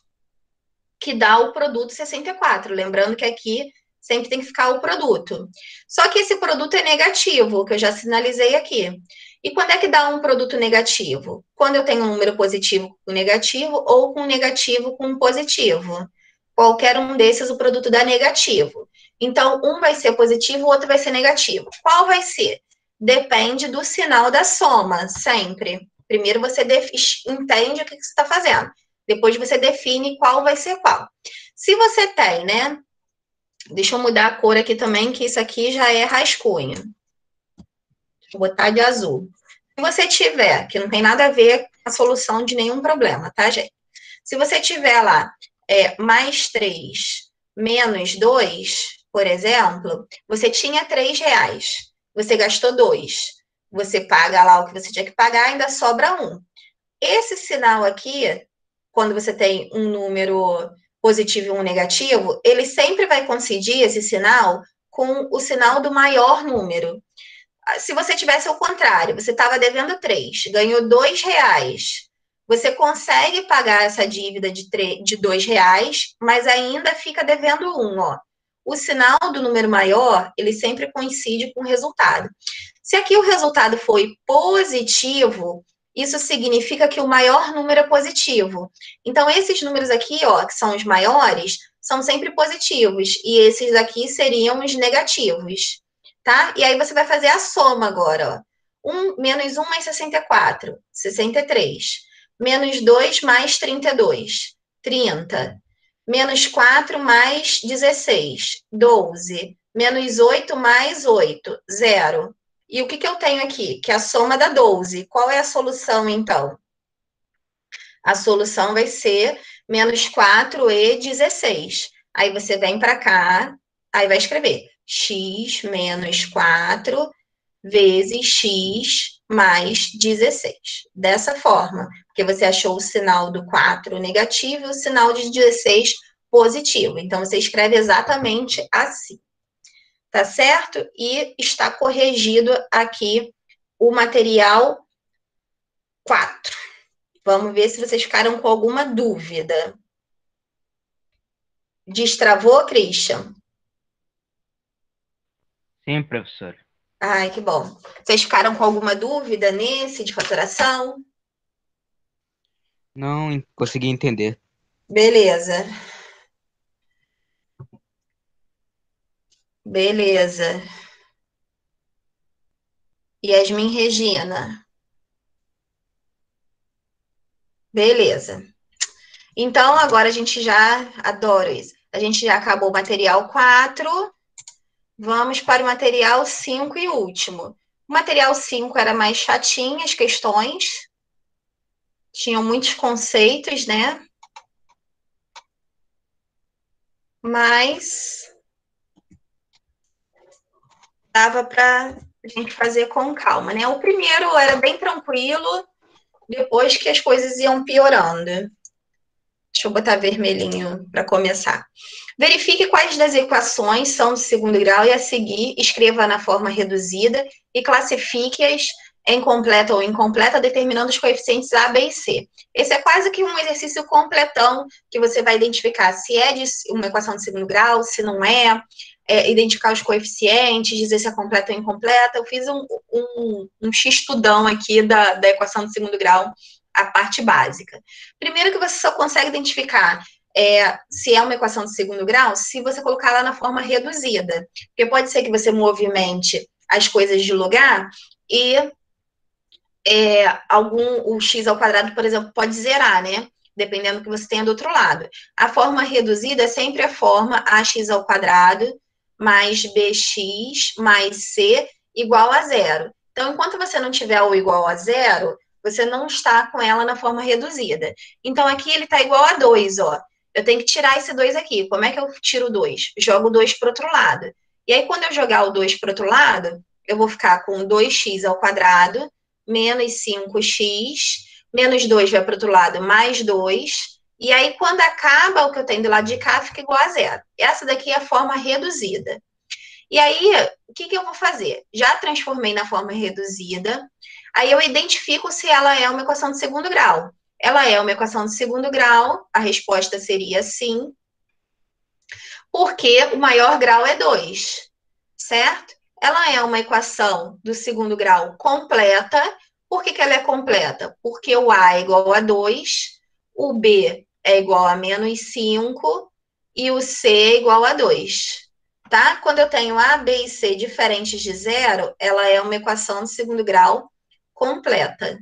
que dá o produto 64. Lembrando que aqui sempre tem que ficar o produto. Só que esse produto é negativo, que eu já sinalizei aqui. E quando é que dá um produto negativo? Quando eu tenho um número positivo com negativo ou com negativo com positivo. Qualquer um desses, o produto dá negativo. Então, um vai ser positivo, o outro vai ser negativo. Qual vai ser? Depende do sinal da soma, sempre. Primeiro você entende o que você está fazendo. Depois você define qual vai ser qual. Se você tem, né? Deixa eu mudar a cor aqui também, que isso aqui já é rascunho. Vou botar de azul. Se você tiver, que não tem nada a ver com a solução de nenhum problema, tá, gente? Se você tiver lá mais 3 menos 2, por exemplo, você tinha R$3. Você gastou 2. Você paga lá o que você tinha que pagar, ainda sobra 1. Esse sinal aqui, quando você tem um número positivo e um negativo, ele sempre vai coincidir, esse sinal, com o sinal do maior número. Se você tivesse ao contrário, você estava devendo 3, ganhou R$2, você consegue pagar essa dívida de R$2, mas ainda fica devendo 1, ó. O sinal do número maior, ele sempre coincide com o resultado. Se aqui o resultado foi positivo, isso significa que o maior número é positivo. Então, esses números aqui, ó, que são os maiores, são sempre positivos. E esses aqui seriam os negativos, tá? E aí você vai fazer a soma agora, ó. Menos 1 mais 64, 63. Menos 2 mais 32, 30. Menos 4 mais 16, 12. Menos 8 mais 8, 0. E o que, que eu tenho aqui? Que é a soma dá 12. Qual é a solução, então? A solução vai ser menos 4 e 16. Aí você vem para cá, aí vai escrever x menos 4 vezes x mais 16. Dessa forma, porque você achou o sinal do 4 negativo e o sinal de 16 positivo. Então, você escreve exatamente assim, tá certo? E está corrigido aqui o material 4. Vamos ver se vocês ficaram com alguma dúvida. Destravou, Christian? Sim, professor. Ai, que bom. Vocês ficaram com alguma dúvida nesse de fatoração? Não consegui entender. Beleza, beleza. Yasmin Regina. Beleza. Então, agora a gente já adoro isso. A gente já acabou o material 4. Vamos para o material 5 e último. O material 5 era mais chatinho, as questões. Tinham muitos conceitos, né? Mas dava para a gente fazer com calma, né? O primeiro era bem tranquilo, depois que as coisas iam piorando. Deixa eu botar vermelhinho para começar. Verifique quais das equações são do segundo grau e a seguir escreva na forma reduzida e classifique-as em completa ou incompleta, determinando os coeficientes A, B e C. Esse é quase que um exercício completão que você vai identificar se é de uma equação de segundo grau, se não é, identificar os coeficientes, dizer se é completa ou incompleta. Eu fiz um x-tudão aqui da equação de segundo grau, a parte básica. Primeiro que você só consegue identificar se é uma equação de segundo grau se você colocar lá na forma reduzida. Porque pode ser que você movimente as coisas de lugar e o x ao quadrado, por exemplo, pode zerar, né? Dependendo do que você tenha do outro lado. A forma reduzida é sempre a forma ax ao quadrado mais bx mais c igual a zero. Então, enquanto você não tiver o igual a zero, você não está com ela na forma reduzida. Então, aqui ele está igual a 2, ó. Eu tenho que tirar esse 2 aqui. Como é que eu tiro o 2? Jogo o 2 para o outro lado. E aí, quando eu jogar o 2 para o outro lado, eu vou ficar com 2x ao quadrado menos 5x, menos 2 vai para o outro lado, mais 2. E aí, quando acaba o que eu tenho do lado de cá, fica igual a zero. Essa daqui é a forma reduzida. E aí, o que, que eu vou fazer? Já transformei na forma reduzida. Aí eu identifico se ela é uma equação de segundo grau. Ela é uma equação de segundo grau, a resposta seria sim, porque o maior grau é 2, certo? Ela é uma equação do segundo grau completa. Por que, que ela é completa? Porque o A é igual a 2, o B é igual a menos 5 e o C é igual a 2. Tá? Quando eu tenho A, B e C diferentes de zero, ela é uma equação de segundo grau completa.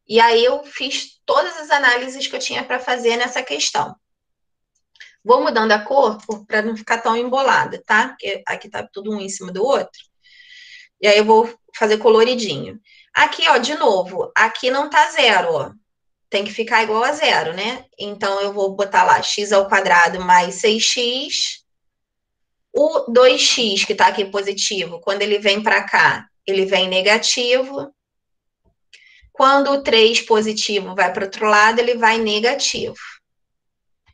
E aí eu fiz todas as análises que eu tinha para fazer nessa questão. Vou mudando a cor para não ficar tão embolada, tá? Porque aqui tá tudo um em cima do outro. E aí eu vou fazer coloridinho. Aqui, ó, de novo, aqui não tá zero, ó. Tem que ficar igual a zero, né? Então eu vou botar lá x ao quadrado mais 6x. O 2x, que tá aqui positivo, quando ele vem para cá, ele vem negativo. Quando o 3 positivo vai para o outro lado, ele vai negativo.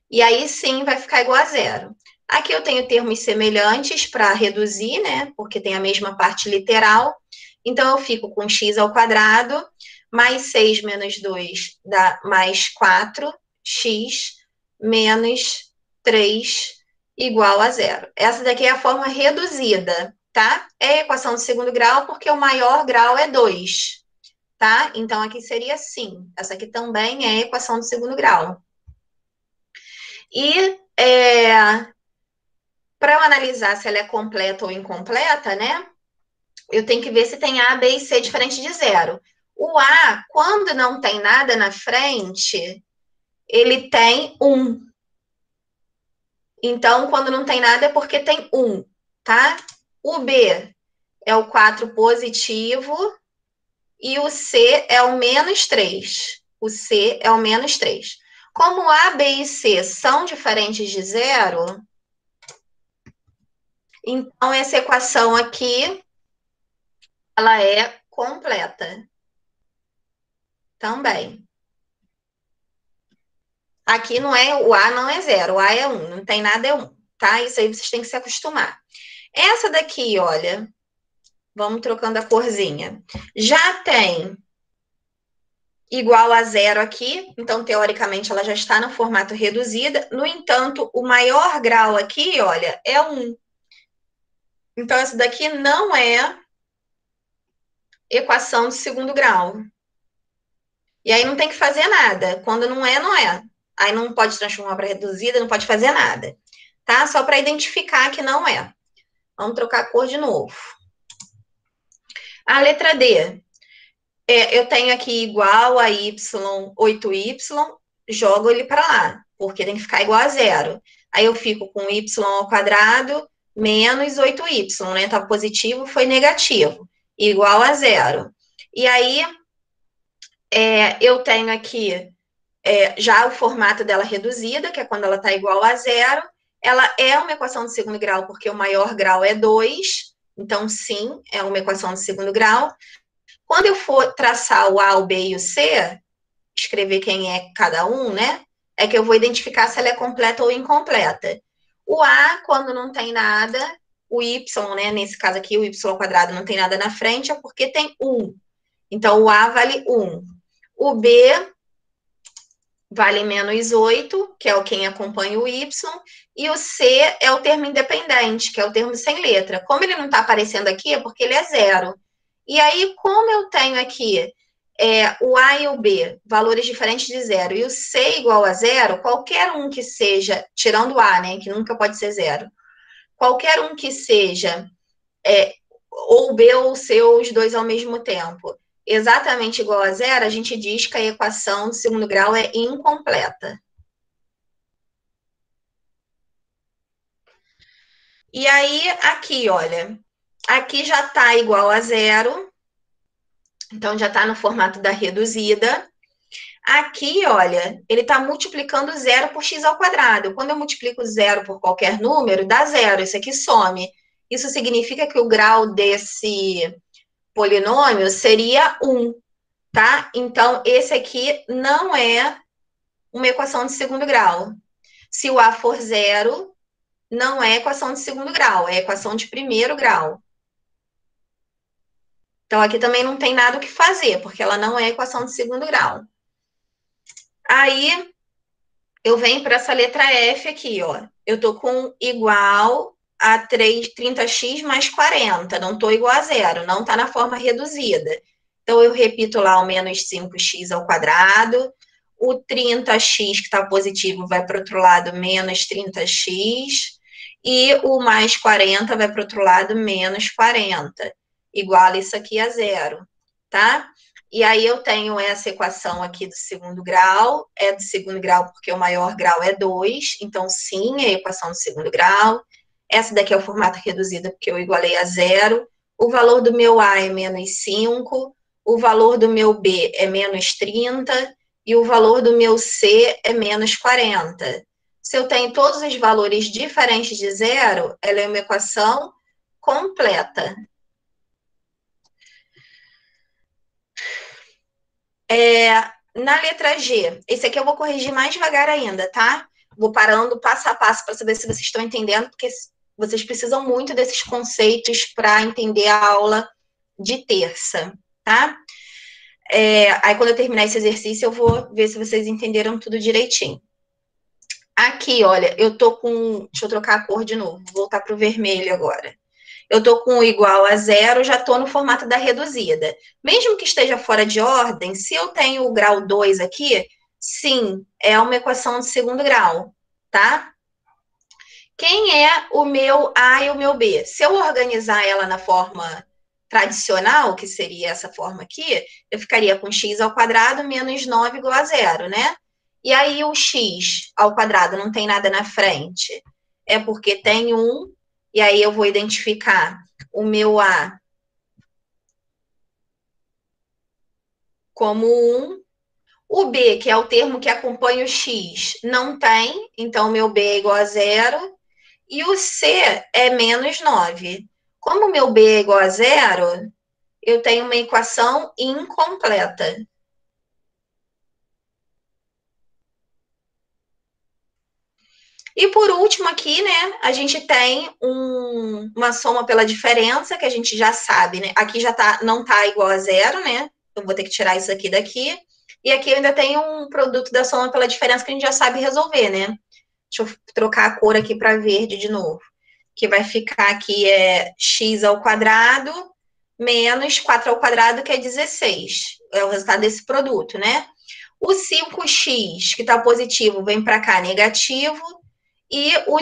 E aí sim vai ficar igual a zero. Aqui eu tenho termos semelhantes para reduzir, né? Porque tem a mesma parte literal. Então eu fico com x ao quadrado, mais 6 menos 2 dá mais 4x menos 3 igual a zero. Essa daqui é a forma reduzida, tá? É a equação do segundo grau porque o maior grau é 2, tá? Então, aqui seria sim. Essa aqui também é a equação do segundo grau. E para eu analisar se ela é completa ou incompleta, né? Eu tenho que ver se tem A, B e C diferente de zero. O A, quando não tem nada na frente, ele tem 1. Então, quando não tem nada é porque tem 1, tá? O B é o 4 positivo e o C é o menos 3. O C é o menos 3. Como A, B e C são diferentes de zero, então essa equação aqui, ela é completa também. Aqui não é, o A não é zero, o A é 1, não tem nada, é 1, tá? Isso aí vocês têm que se acostumar. Essa daqui, olha, vamos trocando a corzinha. Já tem igual a zero aqui, então, teoricamente, ela já está no formato reduzida. No entanto, o maior grau aqui, olha, é 1. Então, essa daqui não é equação de segundo grau. E aí não tem que fazer nada. Quando não é, não é. Aí não pode transformar para reduzida, não pode fazer nada. Tá? Só para identificar que não é. Vamos trocar a cor de novo. A letra D. Eu tenho aqui igual a y, 8y, jogo ele para lá, porque tem que ficar igual a zero. Aí eu fico com y ao quadrado menos 8y, né? Tá positivo, foi negativo, igual a zero. E aí, eu tenho aqui já o formato dela reduzida, que é quando ela está igual a zero. Ela é uma equação de segundo grau, porque o maior grau é 2, então, sim, é uma equação de segundo grau. Quando eu for traçar o A, o B e o C, escrever quem é cada um, né? É que eu vou identificar se ela é completa ou incompleta. O A, quando não tem nada, o Y, né? Nesse caso aqui, o Y ao quadrado não tem nada na frente, é porque tem 1. Então, o A vale 1. O B vale menos 8, que é o quem acompanha o Y, e o C é o termo independente, que é o termo sem letra. Como ele não está aparecendo aqui, é porque ele é zero. E aí, como eu tenho aqui o A e o B, valores diferentes de zero, e o C igual a zero, qualquer um que seja, tirando o A, né, que nunca pode ser zero, qualquer um que seja ou B ou C, ou os dois ao mesmo tempo, exatamente igual a zero, a gente diz que a equação do segundo grau é incompleta. E aí, aqui, olha, aqui já está igual a zero, então já está no formato da reduzida. Aqui, olha, ele está multiplicando zero por x ao quadrado. Quando eu multiplico zero por qualquer número, dá zero, isso aqui some. Isso significa que o grau desse polinômio seria 1, tá? Então, esse aqui não é uma equação de segundo grau. Se o A for zero, não é equação de segundo grau, é equação de primeiro grau. Então, aqui também não tem nada o que fazer, porque ela não é equação de segundo grau. Aí, eu venho para essa letra F aqui, ó. Eu tô com igual a 30x mais 40, não tô igual a zero, não tá na forma reduzida. Então, eu repito lá o menos 5x ao quadrado, o 30x que está positivo vai para o outro lado, menos 30x, e o mais 40 vai para o outro lado, menos 40. Igual isso aqui a zero, tá? E aí eu tenho essa equação aqui do segundo grau, é do segundo grau porque o maior grau é 2, então sim, é a equação do segundo grau. Essa daqui é o formato reduzido porque eu igualei a zero. O valor do meu A é menos 5, o valor do meu B é menos 30 e o valor do meu C é menos 40. Se eu tenho todos os valores diferentes de zero, ela é uma equação completa. Na letra G, esse aqui eu vou corrigir mais devagar ainda, tá? Vou parando passo a passo para saber se vocês estão entendendo, porque vocês precisam muito desses conceitos para entender a aula de terça, tá? Aí, quando eu terminar esse exercício, eu vou ver se vocês entenderam tudo direitinho. Aqui, olha, eu tô com... Deixa eu trocar a cor de novo, vou voltar para o vermelho agora. eu estou com o igual a zero, já estou no formato da reduzida. Mesmo que esteja fora de ordem, se eu tenho o grau 2 aqui, sim, é uma equação de segundo grau, tá? Quem é o meu A e o meu B? Se eu organizar ela na forma tradicional, que seria essa forma aqui, eu ficaria com x ao quadrado menos 9 igual a zero, né? E aí o x ao quadrado não tem nada na frente. É porque tem 1, e aí eu vou identificar o meu A como 1. O B, que é o termo que acompanha o x, não tem, então o meu B é igual a zero. E o C é menos 9. Como o meu B é igual a zero, eu tenho uma equação incompleta. E por último aqui, né, a gente tem uma soma pela diferença, que a gente já sabe, né? Aqui já não tá igual a zero, né? Eu vou ter que tirar isso aqui daqui. E aqui eu ainda tenho um produto da soma pela diferença que a gente já sabe resolver, né? Deixa eu trocar a cor aqui para verde de novo. Que vai ficar aqui x ao quadrado menos 4 ao quadrado, que é 16. É o resultado desse produto, né? O 5x, que está positivo, vem para cá negativo. E o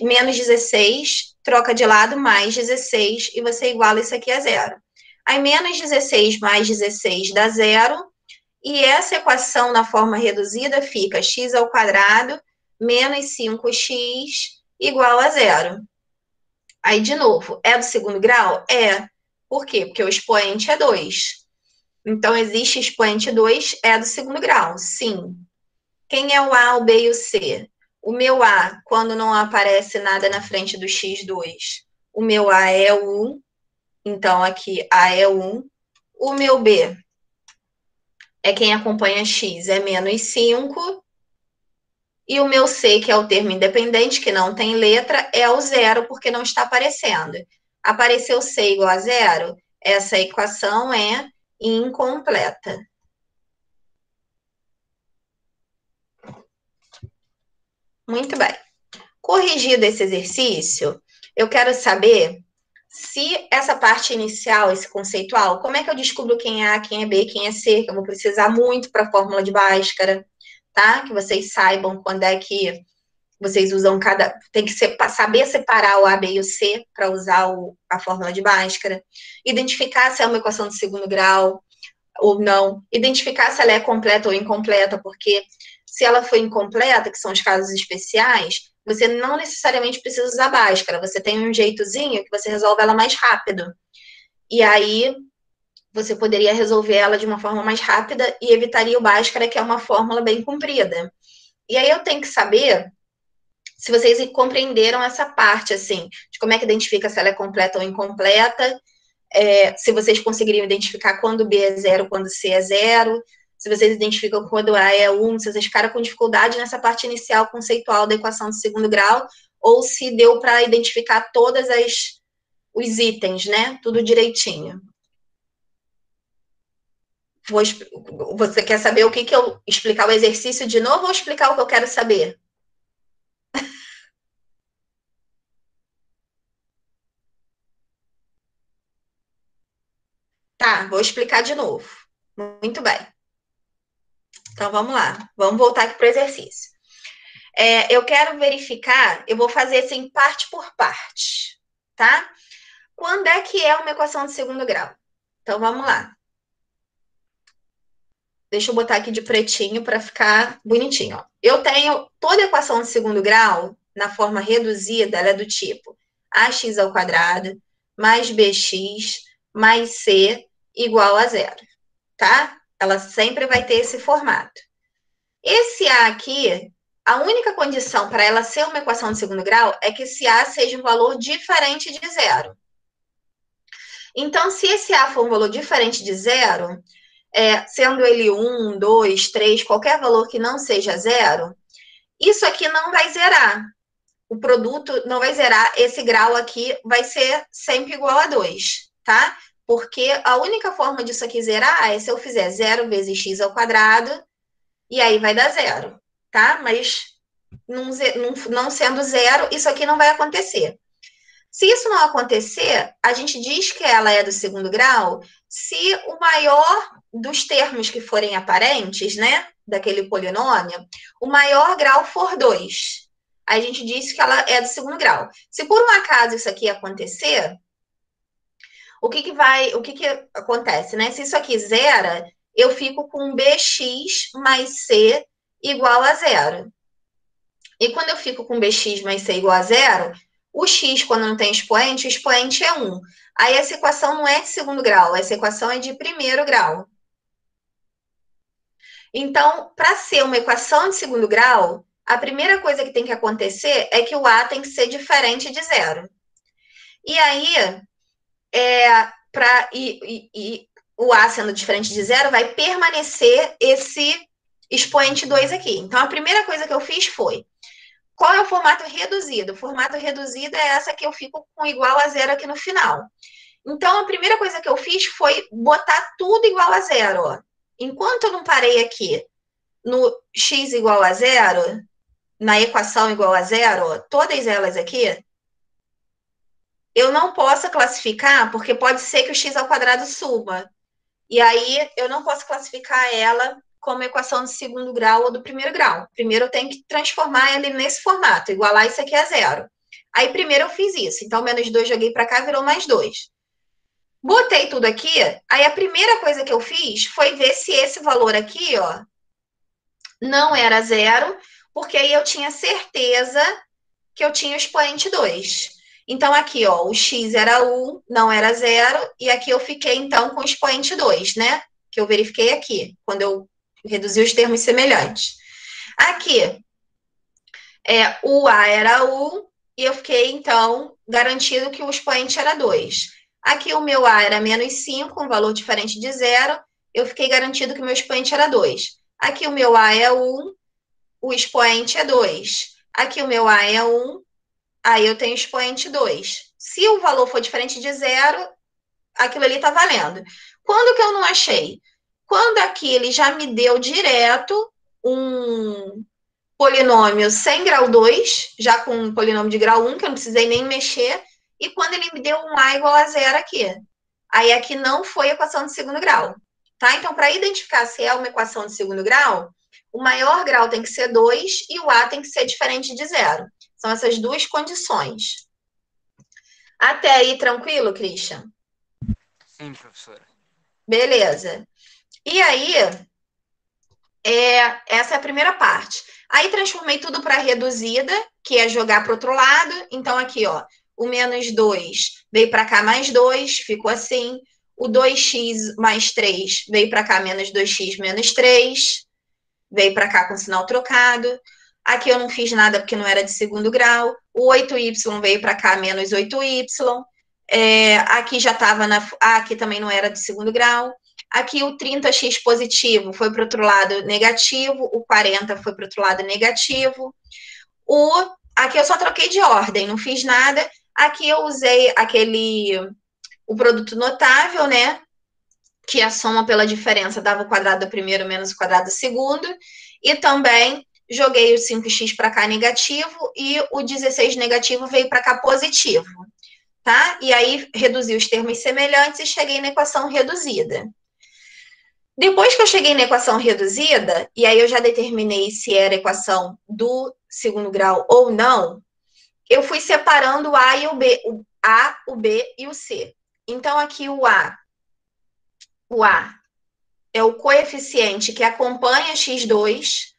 menos 16 troca de lado, mais 16, e você iguala isso aqui a zero. Aí, menos 16 mais 16 dá zero. E essa equação, na forma reduzida, fica x ao quadrado menos 5x igual a zero. Aí, de novo, é do segundo grau? É. Por quê? Porque o expoente é 2. Então, existe expoente 2, é do segundo grau, sim. Quem é o A, o B e o C? O meu A, quando não aparece nada na frente do x2, o meu A é 1. Então, aqui, A é 1. O meu B é quem acompanha x, é menos 5. E o meu C, que é o termo independente, que não tem letra, é o zero, porque não está aparecendo. Apareceu C igual a zero, essa equação é incompleta. Muito bem. Corrigido esse exercício, eu quero saber se essa parte inicial, esse conceitual, como é que eu descubro quem é A, quem é B, quem é C, que eu vou precisar muito para a fórmula de Bhaskara, tá? Que vocês saibam quando é que vocês usam tem que saber separar o A, B e o C para usar a fórmula de Bhaskara. Identificar se é uma equação de segundo grau ou não. Identificar se ela é completa ou incompleta, porque se ela for incompleta, que são os casos especiais, você não necessariamente precisa usar Bhaskara. Você tem um jeitozinho que você resolve ela mais rápido. E aí, você poderia resolver ela de uma forma mais rápida e evitaria o Bhaskara, que é uma fórmula bem comprida. E aí eu tenho que saber se vocês compreenderam essa parte, assim, de como é que identifica se ela é completa ou incompleta, se vocês conseguiriam identificar quando B é zero, quando C é zero, se vocês identificam quando A é 1, se vocês ficaram com dificuldade nessa parte inicial conceitual da equação de segundo grau, ou se deu para identificar todos os itens, né? Tudo direitinho. Você quer saber o que eu explicar o exercício de novo ou explicar o que eu quero saber? Tá, vou explicar de novo. Muito bem. Então, vamos lá. Vamos voltar aqui para o exercício. Eu quero verificar, eu vou fazer assim parte por parte, tá? Quando é que é uma equação de segundo grau? Então, vamos lá. Deixa eu botar aqui de pretinho para ficar bonitinho. Ó. Eu tenho toda equação de segundo grau, na forma reduzida, ela é do tipo ax ao quadrado mais bx mais c igual a zero, tá? Ela sempre vai ter esse formato. Esse A aqui, a única condição para ela ser uma equação de segundo grau é que esse A seja um valor diferente de zero. Então, se esse A for um valor diferente de zero, sendo ele 1, 2, 3, qualquer valor que não seja zero, isso aqui não vai zerar. O produto não vai zerar, esse grau aqui vai ser sempre igual a 2, tá? Porque a única forma disso aqui zerar é se eu fizer 0 vezes x ao quadrado, e aí vai dar zero, tá? Mas não sendo zero, isso aqui não vai acontecer. Se isso não acontecer, a gente diz que ela é do segundo grau se o maior dos termos que forem aparentes, né, daquele polinômio, o maior grau for 2. A gente diz que ela é do segundo grau. Se por um acaso isso aqui acontecer, o que acontece, né? Se isso aqui zera, eu fico com bx mais c igual a zero. E quando eu fico com bx mais c igual a zero, o x, quando não tem expoente, o expoente é 1. Aí essa equação não é de segundo grau, essa equação é de primeiro grau. Então, para ser uma equação de segundo grau, a primeira coisa que tem que acontecer é que o a tem que ser diferente de zero. E aí, o a sendo diferente de zero, vai permanecer esse expoente 2 aqui. Então, a primeira coisa que eu fiz foi: qual é o formato reduzido? O formato reduzido é essa que eu fico com igual a zero aqui no final. Então, a primeira coisa que eu fiz foi botar tudo igual a zero. Ó. Enquanto eu não parei aqui no x igual a zero, na equação igual a zero, ó, todas elas aqui, eu não posso classificar, porque pode ser que o x ao quadrado suba. E aí, eu não posso classificar ela como equação de segundo grau ou do primeiro grau. Primeiro, eu tenho que transformar ele nesse formato, igualar isso aqui a zero. Aí, primeiro, eu fiz isso. Então, menos 2 joguei para cá, virou mais 2. Botei tudo aqui. Aí, a primeira coisa que eu fiz foi ver se esse valor aqui, ó, não era zero, porque aí eu tinha certeza que eu tinha o expoente 2. Então, aqui, ó, o x era 1, não era 0, e aqui eu fiquei, então, com o expoente 2, né? Que eu verifiquei aqui, quando eu reduzi os termos semelhantes. Aqui, o a era 1, e eu fiquei, então, garantido que o expoente era 2. Aqui o meu a era menos 5, um valor diferente de 0, eu fiquei garantido que o meu expoente era 2. Aqui o meu a é 1, o expoente é 2. Aqui o meu a é 1, aí eu tenho expoente 2. Se o valor for diferente de 0, aquilo ali está valendo. Quando que eu não achei? Quando aqui ele já me deu direto um polinômio sem grau 2, já com um polinômio de grau 1, que eu não precisei nem mexer, e quando ele me deu um a igual a zero aqui. Aí aqui não foi equação de segundo grau. Tá? Então, para identificar se é uma equação de segundo grau, o maior grau tem que ser 2 e o a tem que ser diferente de zero. São essas duas condições. Até aí, tranquilo, Christian? Sim, professora. Beleza. E aí, essa é a primeira parte. Aí, transformei tudo para reduzida, que é jogar para o outro lado. Então, aqui, ó, o menos 2 veio para cá mais 2, ficou assim. O 2x mais 3 veio para cá menos 2x menos 3, veio para cá com sinal trocado. Aqui eu não fiz nada porque não era de segundo grau. O 8y veio para cá menos 8y. Aqui já estava na. Aqui também não era de segundo grau. Aqui o 30x positivo foi para o outro lado negativo. O 40 foi para o outro lado negativo. Aqui eu só troquei de ordem, não fiz nada. Aqui eu usei o produto notável, né? Que a soma pela diferença dava o quadrado do primeiro menos o quadrado do segundo. E também joguei o 5x para cá negativo e o 16 negativo veio para cá positivo. Tá? E aí reduzi os termos semelhantes e cheguei na equação reduzida. Depois que eu cheguei na equação reduzida, e aí eu já determinei se era equação do segundo grau ou não, eu fui separando o A e o B, o A, o B e o C. Então, aqui o A é o coeficiente que acompanha x2,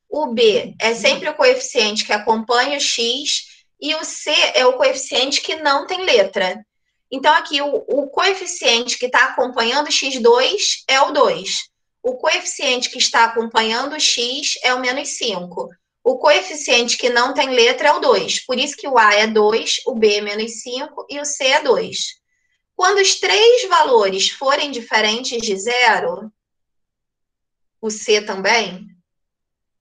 o B é sempre o coeficiente que acompanha o x, e o C é o coeficiente que não tem letra. Então, aqui, o coeficiente que está acompanhando o x2 é o 2. O coeficiente que está acompanhando o x é o menos 5. O coeficiente que não tem letra é o 2. Por isso que o A é 2, o B é menos 5 e o C é 2. Quando os três valores forem diferentes de zero, o C também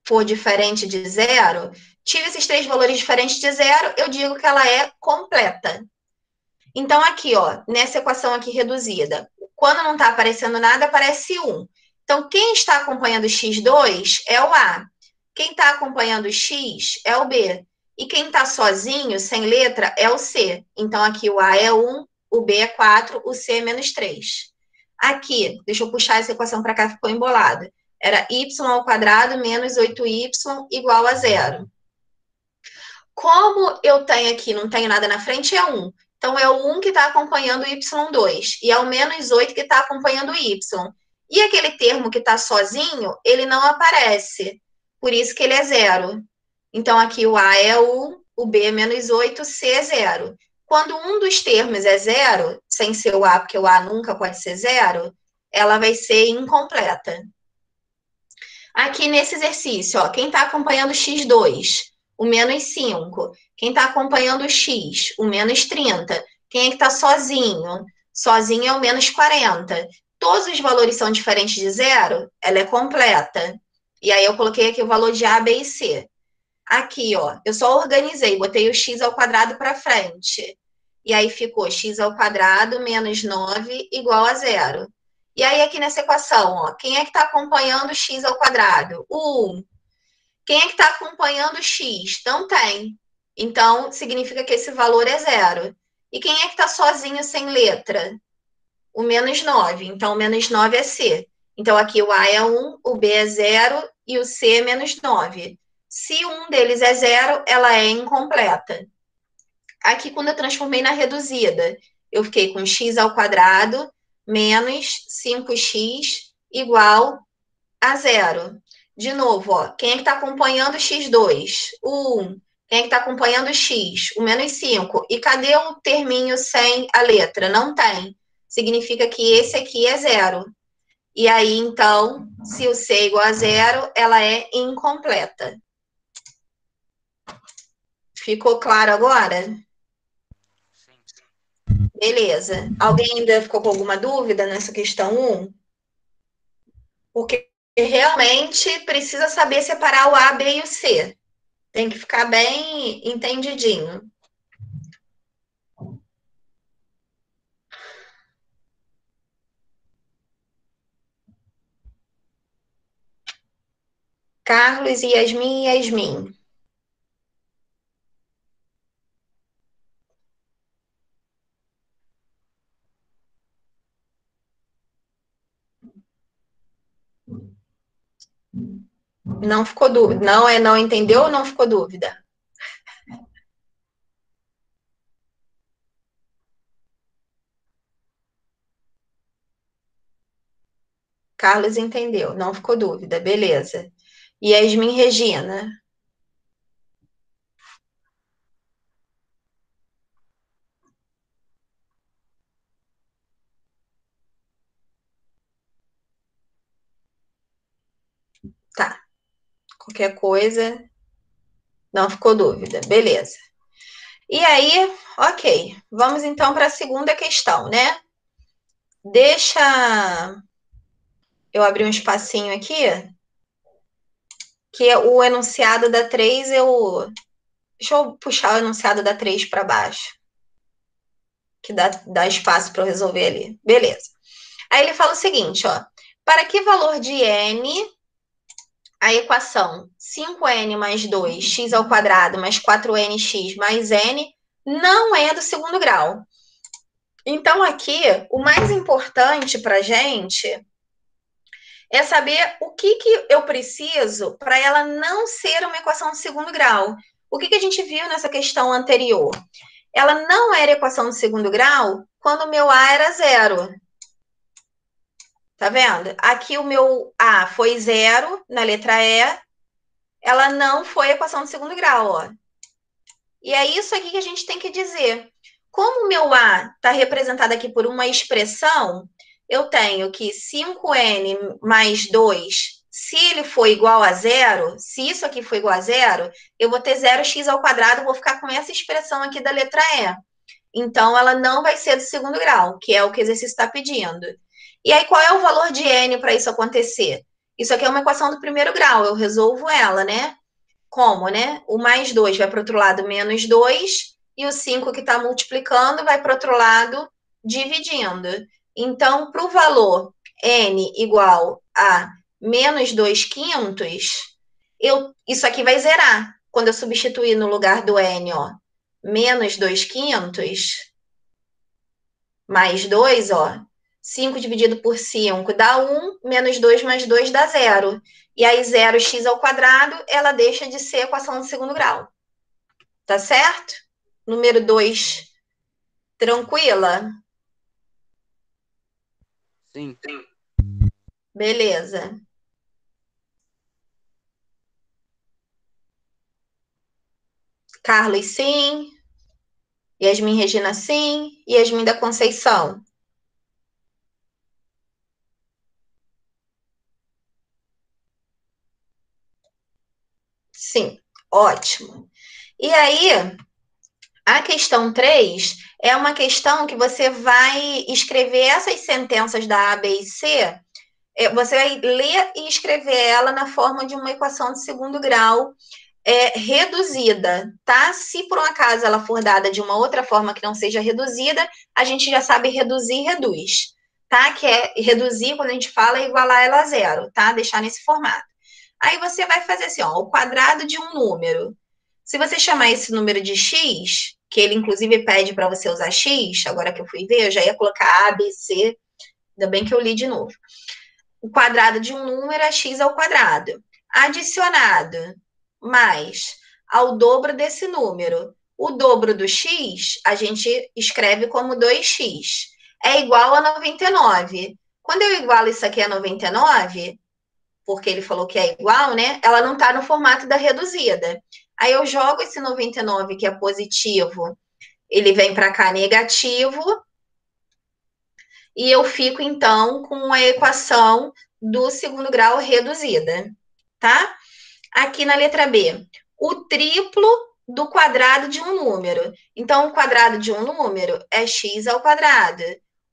for diferente de zero, tive esses três valores diferentes de zero, eu digo que ela é completa. Então, aqui, ó, nessa equação aqui reduzida, quando não está aparecendo nada, aparece 1. Então, quem está acompanhando o x2 é o A. Quem está acompanhando o x é o B. E quem está sozinho, sem letra, é o C. Então, aqui o A é 1, o B é 4, o C é menos 3. Aqui, deixa eu puxar essa equação para cá, ficou embolada. Era y ao quadrado menos 8y igual a zero. Como eu tenho aqui, não tenho nada na frente, é 1. Então, é o 1 que está acompanhando o y2. E é o menos 8 que está acompanhando o y. E aquele termo que está sozinho, ele não aparece. Por isso que ele é zero. Então, aqui o A é 1, o B é menos 8, o C é zero. Quando um dos termos é zero, sem ser o A, porque o A nunca pode ser zero, ela vai ser incompleta. Aqui nesse exercício, ó, quem está acompanhando o x2? O menos 5. Quem está acompanhando o x? O menos 30. Quem é que está sozinho? Sozinho é o menos 40. Todos os valores são diferentes de zero, ela é completa. E aí eu coloquei aqui o valor de A, B e C. Aqui, ó, eu só organizei, botei o x ao quadrado para frente. E aí ficou x ao quadrado menos 9 igual a zero. E aí aqui nessa equação, ó, quem é que está acompanhando x ao quadrado? O 1. Quem é que está acompanhando x? Não tem. Então, significa que esse valor é zero. E quem é que está sozinho sem letra? O menos 9. Então, o menos 9 é C. Então, aqui o A é 1, o B é 0 e o C é menos 9. Se um deles é zero, ela é incompleta. Aqui, quando eu transformei na reduzida, eu fiquei com x ao quadrado menos 5x igual a zero. De novo, ó, quem é que está acompanhando o x2? O 1. Quem é que está acompanhando o x? O menos 5. E cadê o terminho sem a letra? Não tem. Significa que esse aqui é zero. E aí, então, se o C é igual a zero, ela é incompleta. Ficou claro agora? Sim. Beleza. Alguém ainda ficou com alguma dúvida nessa questão 1? Porque realmente precisa saber separar o A, B e o C. Tem que ficar bem entendidinho. Carlos, Yasmin e Yasmin. Não ficou dúvida? Não entendeu ou não ficou dúvida? Carlos entendeu, não ficou dúvida, beleza. Yasmin Regina. Tá. Qualquer coisa, não ficou dúvida, beleza. E aí, ok. Vamos então para a segunda questão, né? Deixa eu abrir um espacinho aqui, que é o enunciado da 3, deixa eu puxar o enunciado da 3 para baixo, que dá espaço para eu resolver ali. Beleza. Aí ele fala o seguinte, ó. Para que valor de n a equação 5n mais 2 x ao quadrado mais 4nx mais n não é do segundo grau? Então, aqui, o mais importante para a gente é saber o que eu preciso para ela não ser uma equação de segundo grau. O que a gente viu nessa questão anterior? Ela não era equação de segundo grau quando o meu A era zero. Tá vendo? Aqui o meu A foi zero na letra E, ela não foi equação de segundo grau, ó. E é isso aqui que a gente tem que dizer. Como o meu A está representado aqui por uma expressão, eu tenho que 5n mais 2, se ele for igual a zero, se isso aqui for igual a zero, eu vou ter 0x ao quadrado, vou ficar com essa expressão aqui da letra E. Então, ela não vai ser do segundo grau, que é o que o exercício está pedindo. E aí, qual é o valor de n para isso acontecer? Isso aqui é uma equação do primeiro grau, eu resolvo ela, né? Como, né? O mais 2 vai para o outro lado, menos 2, e o 5 que está multiplicando vai para o outro lado, dividindo. Então, para o valor n igual a menos 2 quintos, isso aqui vai zerar. quando eu substituir no lugar do N, ó, menos 2/5, mais 2, ó, 5 dividido por 5 dá 1, menos 2 mais 2 dá 0. E aí 0x ao quadrado, ela deixa de ser equação de segundo grau. Tá certo? Número 2, tranquila? Sim. Beleza. Carlos, sim. Yasmin Regina, sim. Yasmin da Conceição. Sim, ótimo. E aí, a questão 3 é uma questão que você vai escrever essas sentenças da A, B e C, você vai ler e escrever ela na forma de uma equação de segundo grau reduzida, tá? Se por um acaso ela for dada de uma outra forma que não seja reduzida, a gente já sabe reduzir, reduz, tá? Que é reduzir, quando a gente fala, é igualar ela a zero, tá? Deixar nesse formato. Aí você vai fazer assim, ó, o quadrado de um número. Se você chamar esse número de x, que ele inclusive pede para você usar x, agora que eu fui ver, eu já ia colocar A, B, C, ainda bem que eu li de novo. O quadrado de um número é x ao quadrado. Adicionado mais ao dobro desse número. O dobro do x, a gente escreve como 2x. É igual a 99. Quando eu igualo isso aqui a 99, porque ele falou que é igual, né? Ela não está no formato da reduzida. Aí eu jogo esse 99, que é positivo, ele vem para cá negativo, e eu fico, então, com a equação do segundo grau reduzida, tá? Aqui na letra B, o triplo do quadrado de um número. Então, o quadrado de um número é x ao quadrado.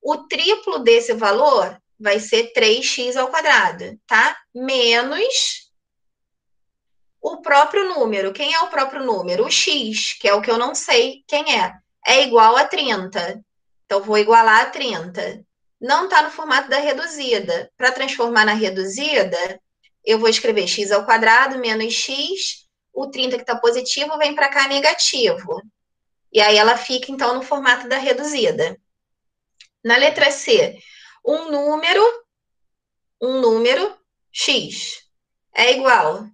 O triplo desse valor vai ser 3x ao quadrado, tá? Menos o próprio número. Quem é o próprio número? O x, que é o que eu não sei quem é. É igual a 30. Então, vou igualar a 30. Não está no formato da reduzida. Para transformar na reduzida, eu vou escrever x ao quadrado menos x. O 30 que está positivo vem para cá negativo. E aí ela fica, então, no formato da reduzida. Na letra C, um número x é igual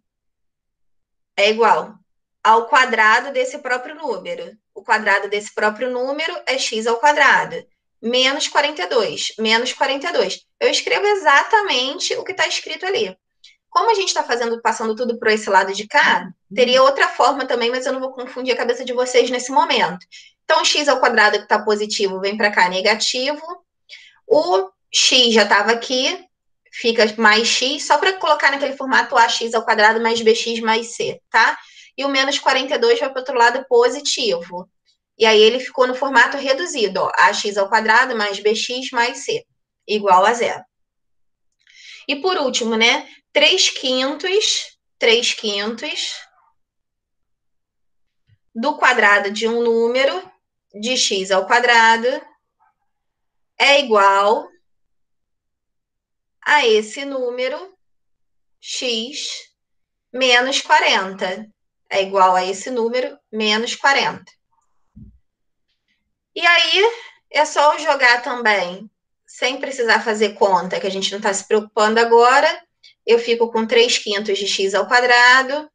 ao quadrado desse próprio número. O quadrado desse próprio número é x ao quadrado. Menos 42. Menos 42. Eu escrevo exatamente o que está escrito ali. Como a gente está passando tudo por esse lado de cá, teria outra forma também, mas eu não vou confundir a cabeça de vocês nesse momento. Então, x ao quadrado que está positivo vem para cá negativo. O x já estava aqui, fica mais x, só para colocar naquele formato ax ao quadrado mais bx mais c, tá? E o menos 42 vai para o outro lado positivo. E aí ele ficou no formato reduzido, ó, ax ao quadrado mais bx mais c, igual a zero. E por último, né, 3/5 do quadrado de um número de x ao quadrado é igual a esse número x menos 40. É igual a esse número menos 40. E aí é só jogar também, sem precisar fazer conta, que a gente não está se preocupando agora. Eu fico com 3/5 de x ao quadrado.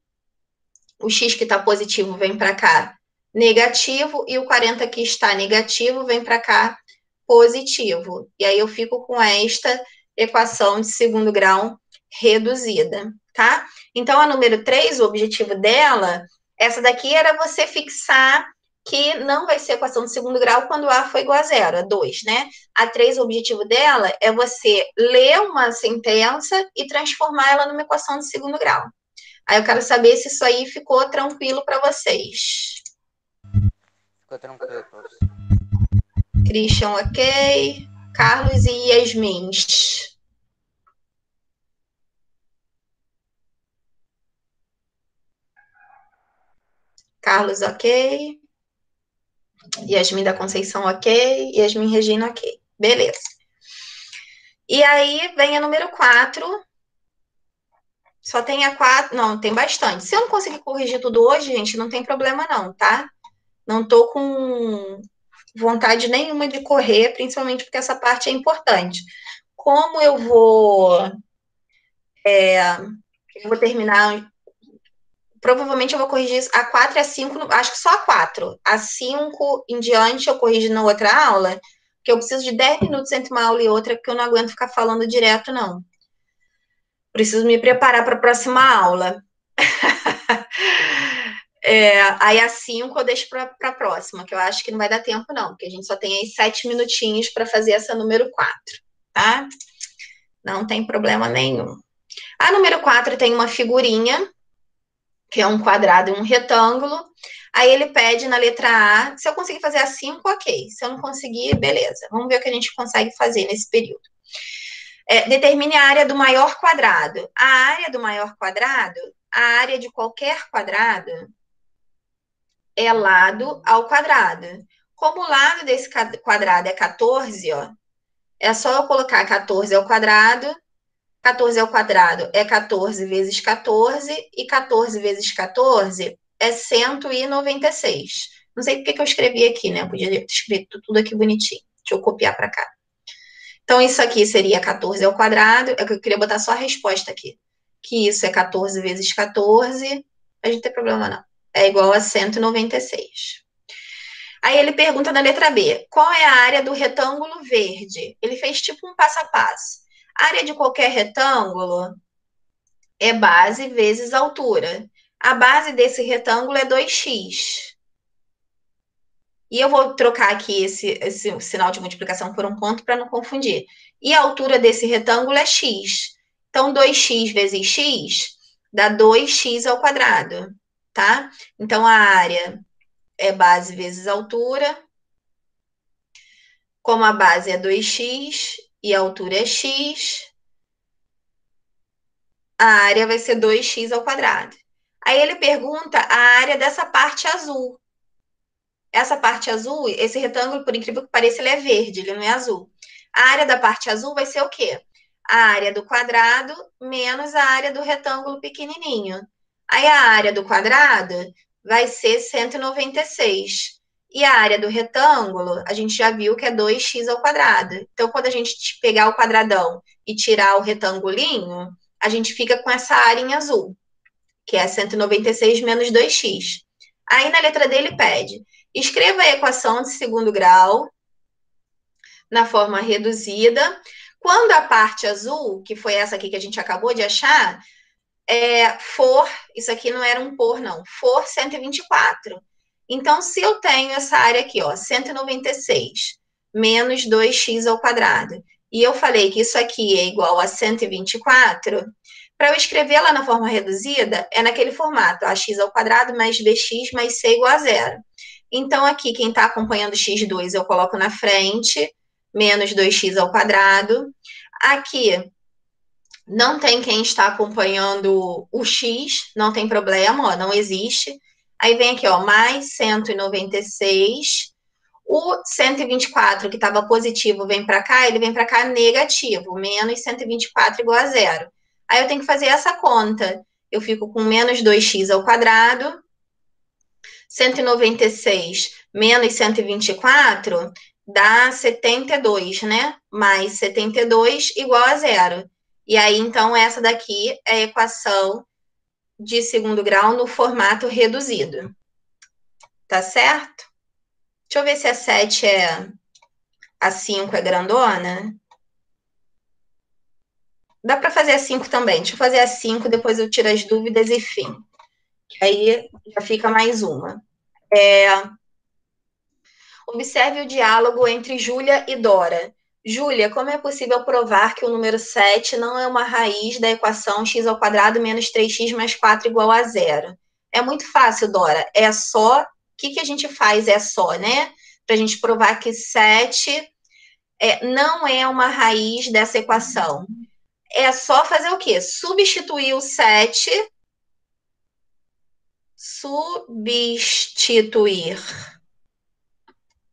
O x que está positivo vem para cá negativo, e o 40 que está negativo vem para cá positivo. E aí eu fico com esta equação de segundo grau reduzida, tá? Então, a número 3, o objetivo dela, essa daqui era você fixar que não vai ser equação de segundo grau quando A for igual a zero, a 2, né? A 3, o objetivo dela é você ler uma sentença e transformar ela numa equação de segundo grau. Aí eu quero saber se isso aí ficou tranquilo para vocês. Ficou tranquilo, professor. Christian, ok. Carlos e Yasmin. Carlos, ok. Yasmin da Conceição, ok. Yasmin Regina, ok. Beleza. E aí vem a número 4, Só tem a 4. Não, tem bastante. Se eu não conseguir corrigir tudo hoje, gente, não tem problema não, tá? Não tô com vontade nenhuma de correr, principalmente porque essa parte é importante. Como eu vou terminar, provavelmente eu vou corrigir a 4 e a 5, acho que só a 4. A 5 em diante eu corrijo na outra aula, porque eu preciso de 10 minutos entre uma aula e outra, porque eu não aguento ficar falando direto, não. Preciso me preparar para a próxima aula. Aí a 5 eu deixo para a próxima, que eu acho que não vai dar tempo, não, porque a gente só tem aí 7 minutinhos para fazer essa número 4, tá? Não tem problema nenhum. A número 4 tem uma figurinha, que é um quadrado e um retângulo. Aí ele pede na letra A, se eu conseguir fazer a 5, ok. Se eu não conseguir, beleza. Vamos ver o que a gente consegue fazer nesse período. Determine a área do maior quadrado. A área do maior quadrado, a área de qualquer quadrado, é lado ao quadrado. Como o lado desse quadrado é 14, ó, é só eu colocar 14 ao quadrado. 14 ao quadrado é 14 vezes 14, e 14 vezes 14 é 196. Não sei porque que eu escrevi aqui, né? Eu podia ter escrito tudo aqui bonitinho. Deixa eu copiar para cá. Então, isso aqui seria 14 ao quadrado. Eu queria botar só a resposta aqui. Que isso é 14 vezes 14. A gente não tem problema, não. É igual a 196. Aí ele pergunta na letra B, qual é a área do retângulo verde? Ele fez tipo um passo a passo. A área de qualquer retângulo é base vezes altura. A base desse retângulo é 2x. E eu vou trocar aqui esse sinal de multiplicação por um ponto para não confundir. E a altura desse retângulo é x. Então, 2x vezes x dá 2x ao quadrado, tá? Então, a área é base vezes altura. Como a base é 2x e a altura é x, a área vai ser 2x ao quadrado. Aí ele pergunta a área dessa parte azul. Essa parte azul, esse retângulo, por incrível que pareça, ele é verde, ele não é azul. A área da parte azul vai ser o quê? A área do quadrado menos a área do retângulo pequenininho. Aí a área do quadrado vai ser 196. E a área do retângulo, a gente já viu que é 2x ao quadrado. Então, quando a gente pegar o quadradão e tirar o retangulinho, a gente fica com essa área em azul, que é 196 menos 2x. Aí na letra D ele pede, escreva a equação de segundo grau na forma reduzida, quando a parte azul, que foi essa aqui que a gente acabou de achar, for, isso aqui não era um por não, for 124. Então, se eu tenho essa área aqui, ó, 196 menos 2x ao quadrado, e eu falei que isso aqui é igual a 124, para eu escrever lá na forma reduzida, é naquele formato, ax ao quadrado mais bx mais c igual a zero. Então, aqui, quem está acompanhando x2, eu coloco na frente, menos 2x ao quadrado. Aqui, não tem quem está acompanhando o x, não tem problema, ó, não existe. Aí vem aqui, ó, mais 196. O 124, que estava positivo, vem para cá, ele vem para cá negativo, menos 124 igual a zero. Aí eu tenho que fazer essa conta. Eu fico com menos 2x ao quadrado, 196 menos 124 dá 72, né? Mais 72 igual a zero. E aí, então, essa daqui é a equação de segundo grau no formato reduzido. Tá certo? Deixa eu ver se a 7 a 5 é grandona. Dá para fazer a 5 também. Deixa eu fazer a 5, depois eu tiro as dúvidas e fim. Aí já fica mais uma. Observe o diálogo entre Júlia e Dora. Júlia, como é possível provar que o número 7 não é uma raiz da equação x ao quadrado menos 3x mais 4 igual a zero? É muito fácil, Dora. É só... O que a gente faz é só, né? Para a gente provar que 7 não é uma raiz dessa equação. É só fazer o quê? Substituir o 7. Substituir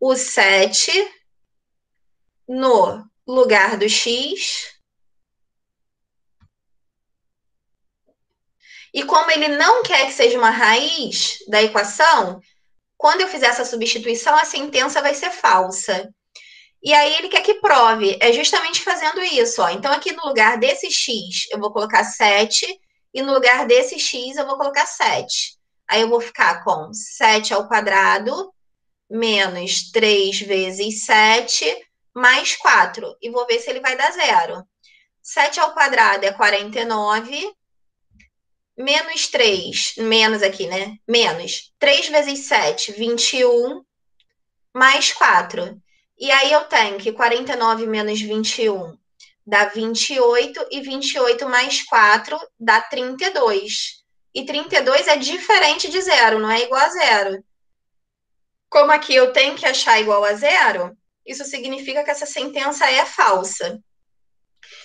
o 7 no lugar do x E como ele não quer que seja uma raiz da equação, quando eu fizer essa substituição, a sentença vai ser falsa. E aí ele quer que prove, é justamente fazendo isso, ó. Então aqui no lugar desse x, eu vou colocar 7, e no lugar desse x, eu vou colocar 7. Aí eu vou ficar com 7 ao quadrado, menos 3 vezes 7, mais 4. E vou ver se ele vai dar zero. 7 ao quadrado é 49, menos 3, menos aqui, né? Menos 3 vezes 7, 21, mais 4. E aí eu tenho que 49 menos 21 dá 28, e 28 mais 4 dá 32. E 32 é diferente de zero, não é igual a zero. Como aqui eu tenho que achar igual a zero, isso significa que essa sentença é falsa.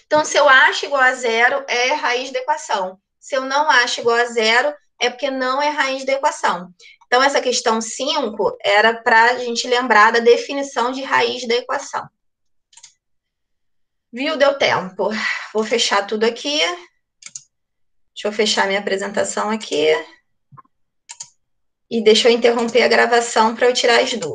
Então, se eu acho igual a zero, é raiz da equação. Se eu não acho igual a zero, é porque não é raiz da equação. Então, essa questão 5 era para a gente lembrar da definição de raiz da equação. Viu? Deu tempo. Vou fechar tudo aqui. Deixa eu fechar minha apresentação aqui. E deixa eu interromper a gravação para eu tirar as dúvidas.